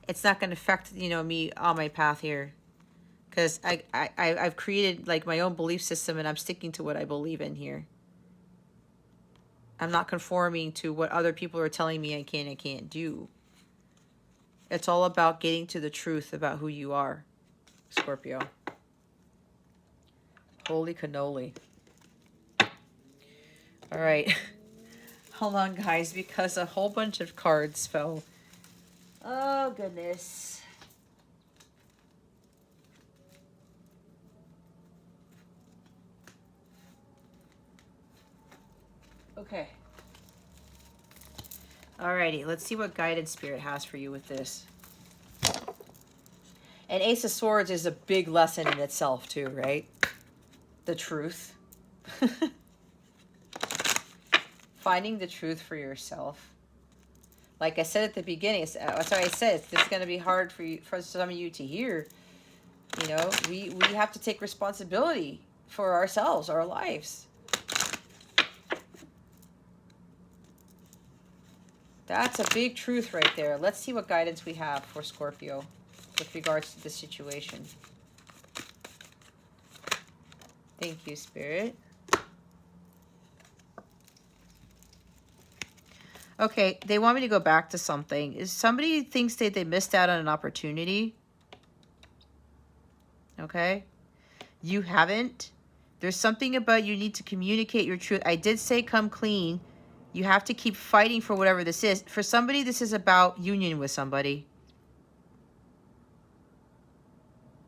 It's not going to affect, you know, me on my path here. Because I've created like my own belief system, and I'm sticking to what I believe in here. I'm not conforming to what other people are telling me I can and can't do. It's all about getting to the truth about who you are, Scorpio. Holy cannoli. All right. Hold on, guys, because a whole bunch of cards fell. Oh, goodness. Okay. Alrighty, let's see what guidance Spirit has for you with this. And Ace of Swords is a big lesson in itself too, right? The truth. Finding the truth for yourself. Like I said at the beginning, that's why I said it's going to be hard for you, for some of you to hear. You know, we have to take responsibility for ourselves, our lives. That's a big truth right there. Let's see what guidance we have for Scorpio with regards to this situation. Thank you, Spirit. Okay, they want me to go back to something. Is somebody thinks that they missed out on an opportunity? Okay. You haven't. There's something about you need to communicate your truth. I did say come clean. You have to keep fighting for whatever this is. For somebody, this is about union with somebody.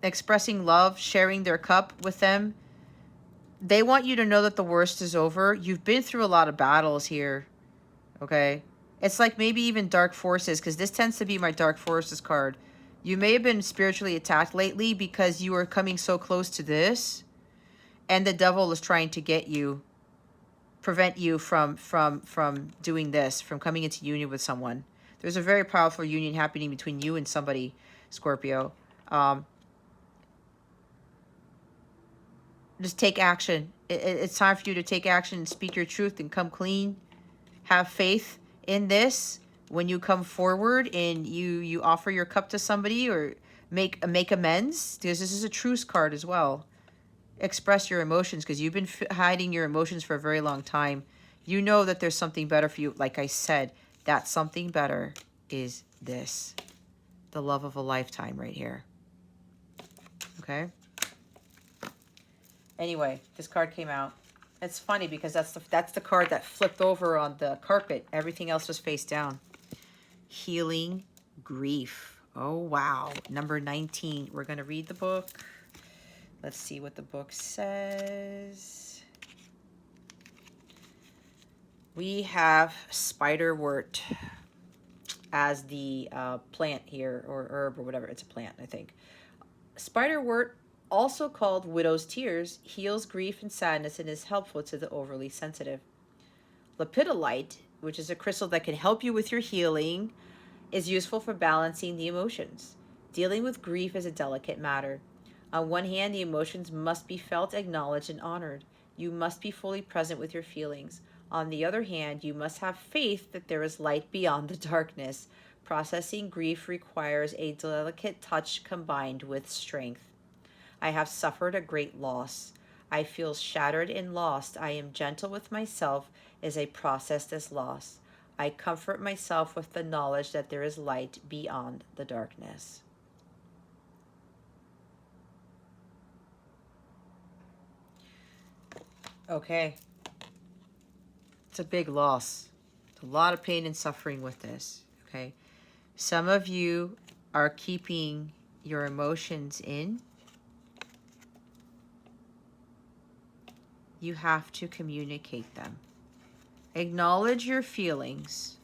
Expressing love, sharing their cup with them. They want you to know that the worst is over. You've been through a lot of battles here. Okay? It's like maybe even dark forces, because this tends to be my dark forces card. You may have been spiritually attacked lately because you are coming so close to this, and the devil is trying to get you, prevent you from doing this, from coming into union with someone. There's a very powerful union happening between you and somebody, Scorpio. Just take action. It's time for you to take action and speak your truth and come clean. Have faith in this. When you come forward and you offer your cup to somebody or make amends, because this is a truce card as well. Express your emotions, because you've been hiding your emotions for a very long time. You know that there's something better for you. Like I said, that something better is this. The love of a lifetime right here. Okay? Anyway, this card came out. It's funny because that's the card that flipped over on the carpet. Everything else was face down. Healing grief. Oh, wow. Number 19. We're going to read the book. Let's see what the book says. We have spiderwort as the plant here, or herb, or whatever. It's a plant, I think. Spiderwort, also called widow's tears, heals grief and sadness and is helpful to the overly sensitive. Lepidolite, which is a crystal that can help you with your healing, is useful for balancing the emotions. Dealing with grief is a delicate matter. On one hand, the emotions must be felt, acknowledged, and honored. You must be fully present with your feelings. On the other hand, you must have faith that there is light beyond the darkness. Processing grief requires a delicate touch combined with strength. I have suffered a great loss. I feel shattered and lost. I am gentle with myself as I process this loss. I comfort myself with the knowledge that there is light beyond the darkness. Okay. It's a big loss. It's a lot of pain and suffering with this. Okay. Some of you are keeping your emotions in. you have to communicate them. Acknowledge your feelings,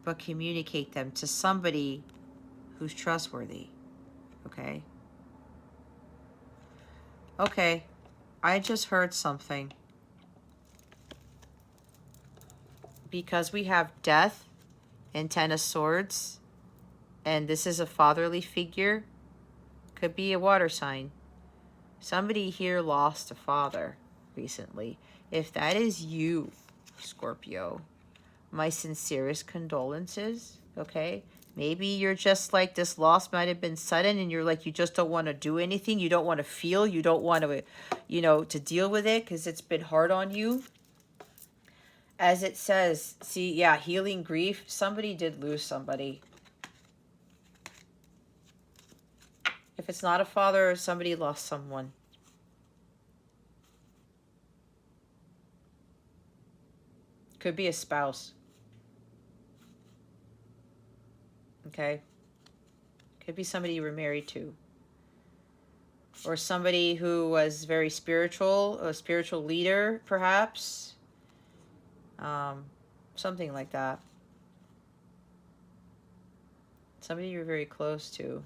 but communicate them to somebody who's trustworthy, okay? Okay, I just heard something. Because we have death and Ten of Swords, and this is a fatherly figure, could be a water sign. Somebody here lost a father recently. If that is you, Scorpio, my sincerest condolences, okay? Maybe you're just like, this loss might have been sudden and you're like, you just don't want to do anything. You don't want to feel. You don't want to, you know, to deal with it because it's been hard on you. As it says, see, yeah, healing grief. Somebody did lose somebody. If it's not a father, somebody lost someone. Could be a spouse. Okay? Could be somebody you were married to. Or somebody who was very spiritual, a spiritual leader, perhaps. Something like that. Somebody you're very close to.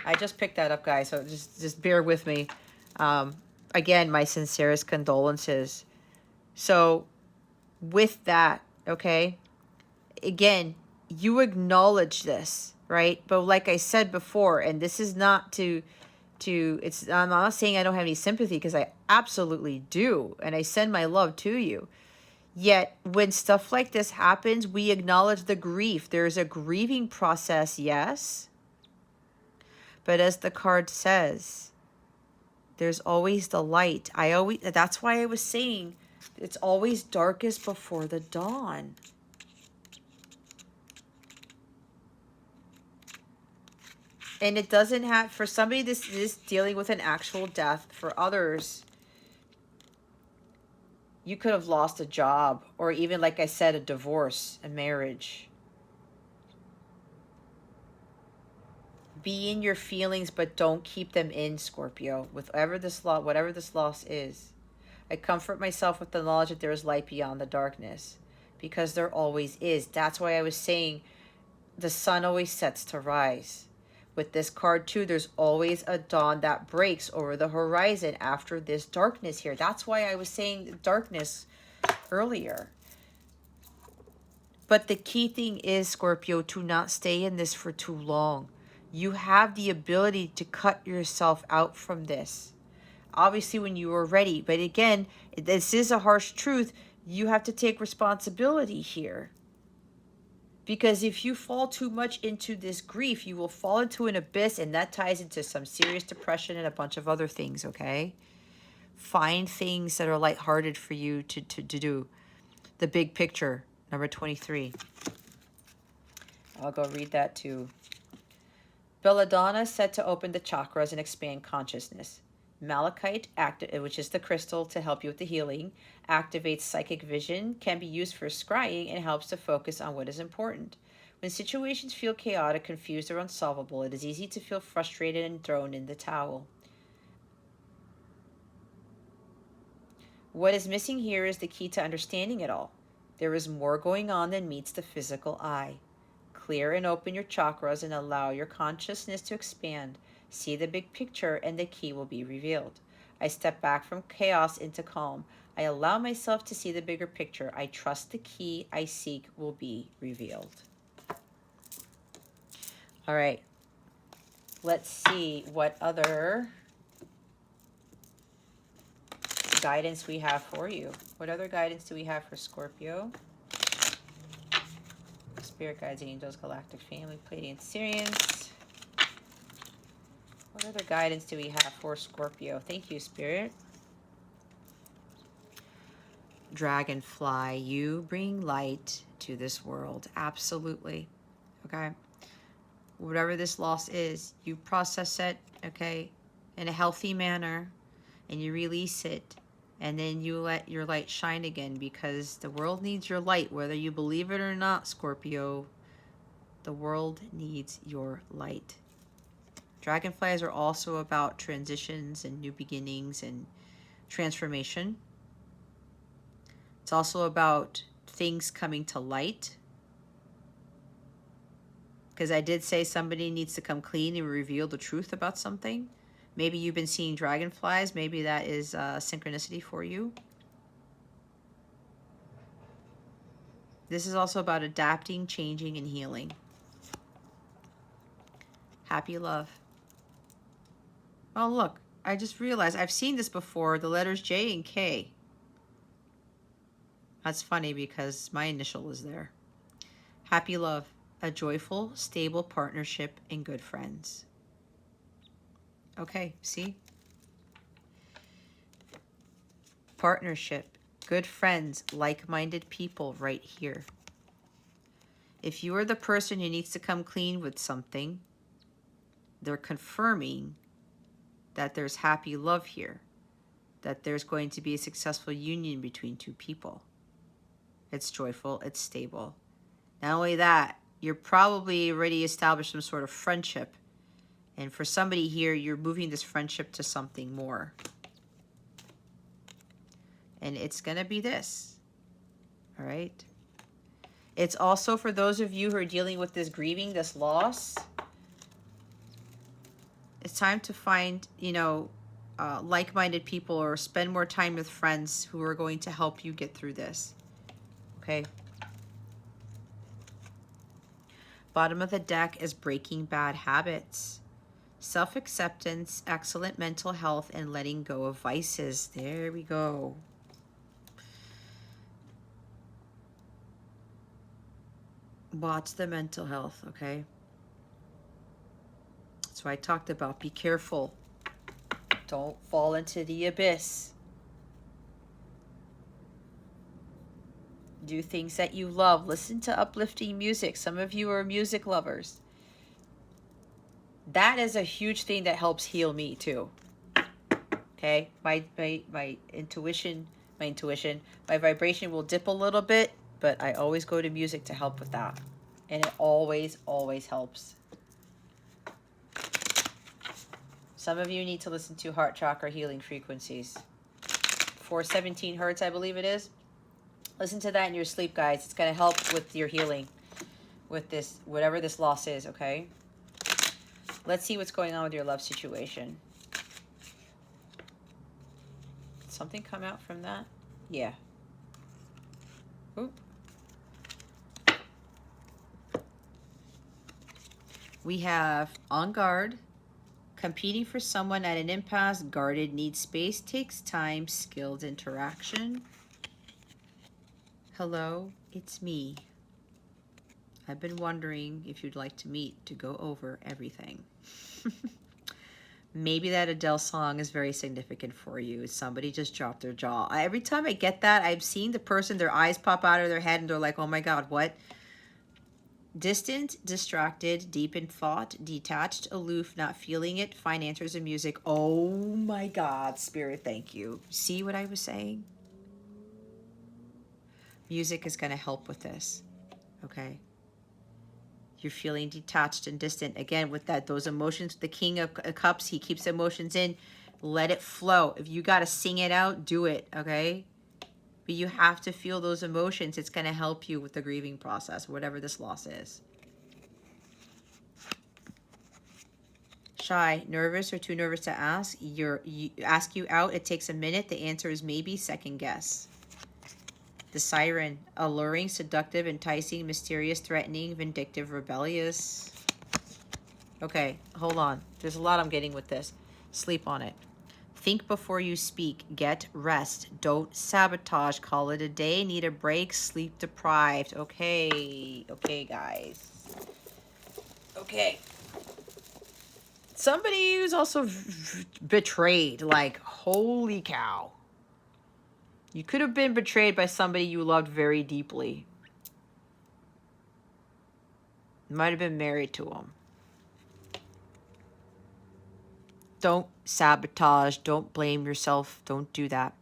I just picked that up, guys, so just bear with me. Again, my sincerest condolences. So, with that, okay, again, you acknowledge this, right? But like I said before, and this is not I'm not saying I don't have any sympathy, because I absolutely do, and I send my love to you. Yet, when stuff like this happens, we acknowledge the grief. There's a grieving process, yes. But as the card says, there's always the light. That's why I was saying, it's always darkest before the dawn. And it doesn't have, for somebody this is dealing with an actual death. For others, you could have lost a job, or even, like I said, a divorce, a marriage. Be in your feelings, but don't keep them in, Scorpio. Whatever this loss is, I comfort myself with the knowledge that there is light beyond the darkness, because there always is. That's why I was saying the sun always sets to rise. With this card too, there's always a dawn that breaks over the horizon after this darkness here. That's why I was saying darkness earlier. But the key thing is, Scorpio, to not stay in this for too long. You have the ability to cut yourself out from this. Obviously, when you are ready. But again, this is a harsh truth. You have to take responsibility here. Because if you fall too much into this grief, you will fall into an abyss, and that ties into some serious depression and a bunch of other things, okay? Find things that are lighthearted for you to do. The big picture, number 23. I'll go read that too. Belladonna said to open the chakras and expand consciousness. Malachite, which is the crystal to help you with the healing, activates psychic vision, can be used for scrying, and helps to focus on what is important. When situations feel chaotic, confused, or unsolvable, it is easy to feel frustrated and thrown in the towel. What is missing here is the key to understanding it all. There is more going on than meets the physical eye. Clear and open your chakras and allow your consciousness to expand. See the big picture and the key will be revealed. I step back from chaos into calm. I allow myself to see the bigger picture. I trust the key I seek will be revealed. All right. Let's see what other guidance we have for you. What other guidance do we have for Scorpio? Spirit guides, angels, galactic family, Pleiadian Sirians. What other guidance do we have for Scorpio? Thank you, Spirit. Dragonfly, you bring light to this world. Absolutely. Okay. Whatever this loss is, you process it, okay, in a healthy manner, and you release it. And then you let your light shine again, because the world needs your light, whether you believe it or not, Scorpio. The world needs your light. Dragonflies are also about transitions and new beginnings and transformation. It's also about things coming to light. Because I did say somebody needs to come clean and reveal the truth about something. Maybe you've been seeing dragonflies. Maybe that is synchronicity for you. This is also about adapting, changing, and healing. Happy love. Oh, look. I just realized I've seen this before. The letters J and K. That's funny because my initial is there. Happy love. A joyful, stable partnership and good friends. Okay, see? Partnership, good friends, like-minded people right here. If you are the person who needs to come clean with something, they're confirming that there's happy love here, that there's going to be a successful union between two people. It's joyful, it's stable. Not only that, you're probably already established some sort of friendship. And for somebody here, you're moving this friendship to something more. And it's going to be this. All right? It's also for those of you who are dealing with this grieving, this loss. It's time to find, like-minded people or spend more time with friends who are going to help you get through this. Okay? Bottom of the deck is breaking bad habits. Self-acceptance, excellent mental health, and letting go of vices. There we go. Watch the mental health, okay? That's what I talked about. Be careful. Don't fall into the abyss. Do things that you love. Listen to uplifting music. Some of you are music lovers. That is a huge thing that helps heal me too. Okay? My intuition, my vibration will dip a little bit, but I always go to music to help with that. And it always, always helps. Some of you need to listen to heart chakra healing frequencies. 417 hertz, I believe it is. Listen to that in your sleep, guys. It's going to help with your healing, with this, whatever this loss is, okay? Let's see what's going on with your love situation. Did something come out from that? Yeah. Oop. We have on guard, competing for someone at an impasse, guarded, needs space, takes time, skilled interaction. Hello, it's me. I've been wondering if you'd like to meet to go over everything. Maybe that Adele song is very significant for you. Somebody just dropped their jaw. Every time I get that, I'm seeing the person, their eyes pop out of their head and they're like, oh my God, what? Distant, distracted, deep in thought, detached, aloof, not feeling it, find answers in music. Oh my God, Spirit, thank you. See what I was saying? Music is going to help with this, okay? You're feeling detached and distant. Again, with that, those emotions, the King of Cups, he keeps emotions in. Let it flow. If you got to sing it out, do it, okay? But you have to feel those emotions. It's going to help you with the grieving process, whatever this loss is. Shy, nervous or too nervous to ask? Ask you out, it takes a minute. The answer is maybe, second guess. The Siren, alluring, seductive, enticing, mysterious, threatening, vindictive, rebellious. Okay, hold on. There's a lot I'm getting with this. Sleep on it. Think before you speak. Get rest. Don't sabotage. Call it a day. Need a break. Sleep deprived. Okay. Okay, guys. Okay. Somebody who's also betrayed. Like, holy cow. You could have been betrayed by somebody you loved very deeply. You might have been married to him. Don't sabotage. Don't blame yourself. Don't do that.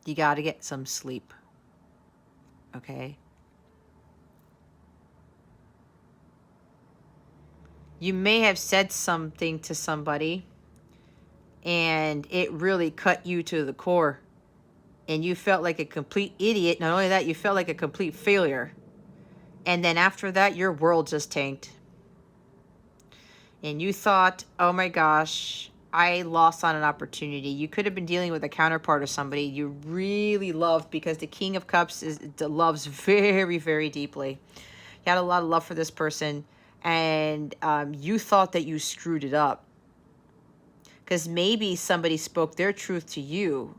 You got to get some sleep. Okay? You may have said something to somebody and it really cut you to the core. And you felt like a complete idiot. Not only that, you felt like a complete failure. And then after that, your world just tanked. And you thought, oh my gosh, I lost on an opportunity. You could have been dealing with a counterpart or somebody you really loved, because the King of Cups loves very, very deeply. You had a lot of love for this person, and you thought that you screwed it up. Because maybe somebody spoke their truth to you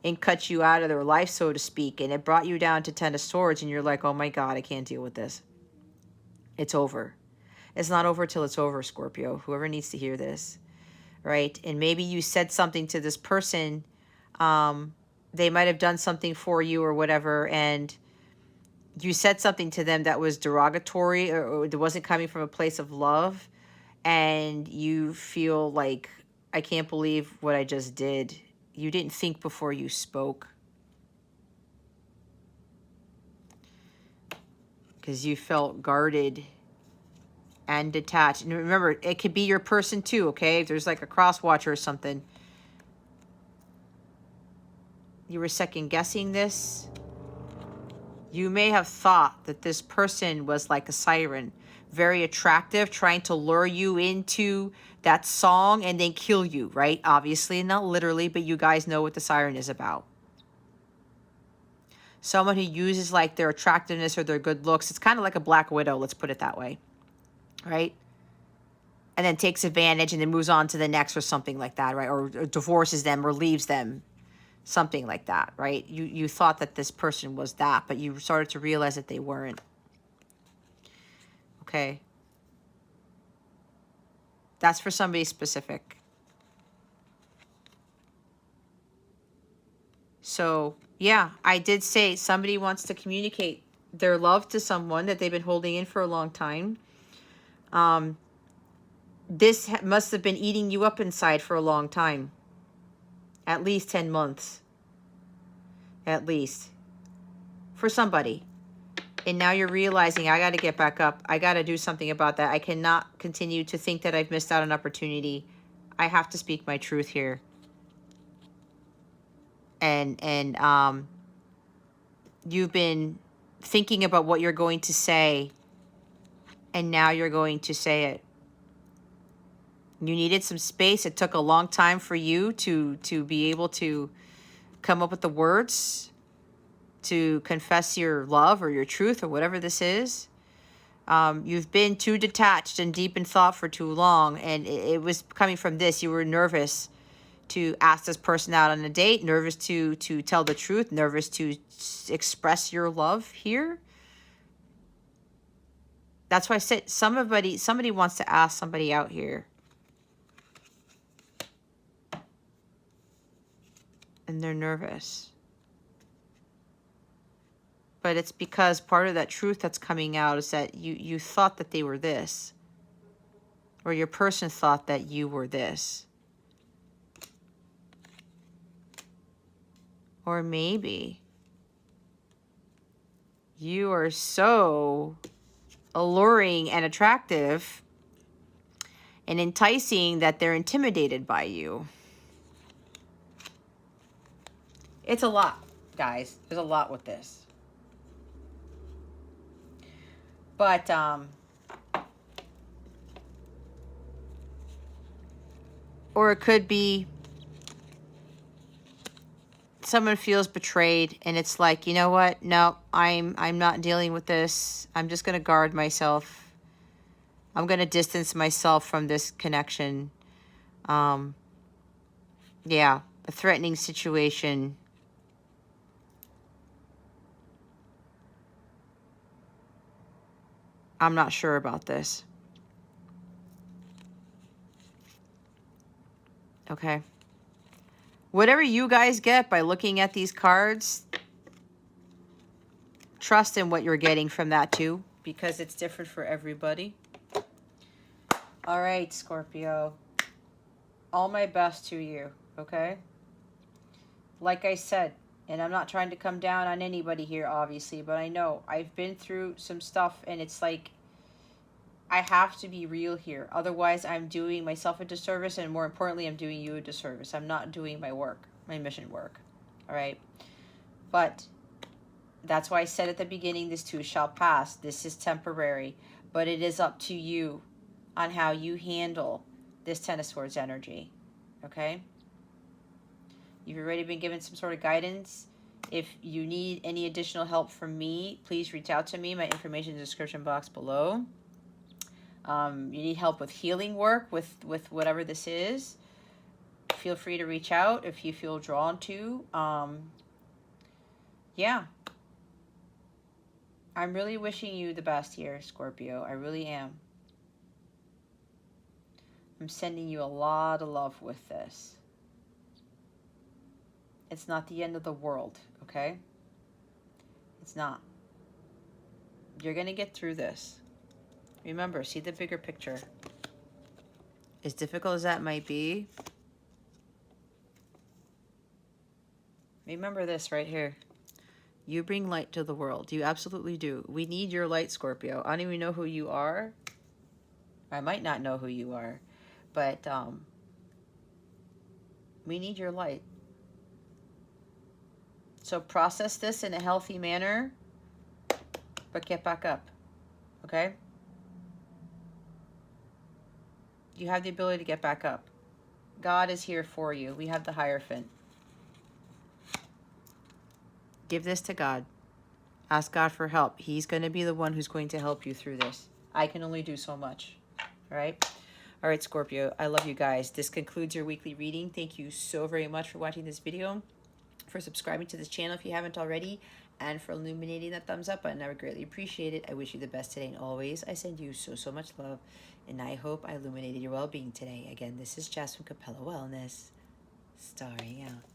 and cut you out of their life, so to speak, and it brought you down to 10 of Swords, and you're like, oh my God, I can't deal with this. It's over. It's not over till it's over, Scorpio. Whoever needs to hear this, right? And maybe you said something to this person. They might have done something for you or whatever, and you said something to them that was derogatory, or it wasn't coming from a place of love, and you feel like, I can't believe what I just did. You didn't think before you spoke. Because you felt guarded and detached. And remember, it could be your person too, okay? If there's like a cross watcher or something. You were second guessing this. You may have thought that this person was like a siren, very attractive, trying to lure you into that song and then kill you, right? Obviously, not literally, but you guys know what the siren is about. Someone who uses like their attractiveness or their good looks. It's kind of like a Black Widow, let's put it that way, right? And then takes advantage and then moves on to the next or something like that, right? Or divorces them or leaves them, something like that, right? You thought that this person was that, but you started to realize that they weren't. Okay. That's for somebody specific. So, yeah, I did say somebody wants to communicate their love to someone that they've been holding in for a long time. This must have been eating you up inside for a long time. At least 10 months. At least. For somebody. And now you're realizing, I got to get back up. I got to do something about that. I cannot continue to think that I've missed out on opportunity. I have to speak my truth here. And you've been thinking about what you're going to say, and now you're going to say it. You needed some space. It took a long time for you to be able to come up with the words to confess your love or your truth or whatever this is. You've been too detached and deep in thought for too long, and it was coming from this. You were nervous to ask this person out on a date, nervous to tell the truth, nervous to express your love here. That's why I said somebody wants to ask somebody out here. And they're nervous. But it's because part of that truth that's coming out is that you thought that they were this. Or your person thought that you were this. Or maybe you are so alluring and attractive and enticing that they're intimidated by you. It's a lot, guys. There's a lot with this. But or it could be someone feels betrayed, and it's like, you know what? No, I'm not dealing with this. I'm just going to guard myself. I'm going to distance myself from this connection. Yeah, a threatening situation. I'm not sure about this. Okay. Whatever you guys get by looking at these cards, trust in what you're getting from that too, because it's different for everybody. All right, Scorpio. All my best to you, okay? Like I said, and I'm not trying to come down on anybody here, obviously, but I know I've been through some stuff, and it's like, I have to be real here. Otherwise, I'm doing myself a disservice, and more importantly, I'm doing you a disservice. I'm not doing my work, my mission work. All right? But that's why I said at the beginning, this too shall pass. This is temporary, but it is up to you on how you handle this Ten of Swords energy. Okay? You've already been given some sort of guidance. If you need any additional help from me, please reach out to me. My information in the description box below. You need help with healing work, with whatever this is, feel free to reach out if you feel drawn to. Yeah. I'm really wishing you the best here, Scorpio. I really am. I'm sending you a lot of love with this. It's not the end of the world, okay? It's not. You're going to get through this. Remember, see the bigger picture. As difficult as that might be, remember this right here. You bring light to the world. You absolutely do. We need your light, Scorpio. I don't even know who you are. I might not know who you are, but we need your light. So process this in a healthy manner, but get back up, okay? You have the ability to get back up. God is here for you. We have the Hierophant. Give this to God. Ask God for help. He's going to be the one who's going to help you through this. I can only do so much, all right? All right, Scorpio, I love you guys. This concludes your weekly reading. Thank you so very much for watching this video, for subscribing to this channel if you haven't already, and for illuminating that thumbs up button. I would greatly appreciate it. I wish you the best today and always. I send you so much love, and I hope I illuminated your well-being today. Again, this is Jess from Capella Wellness, starring out.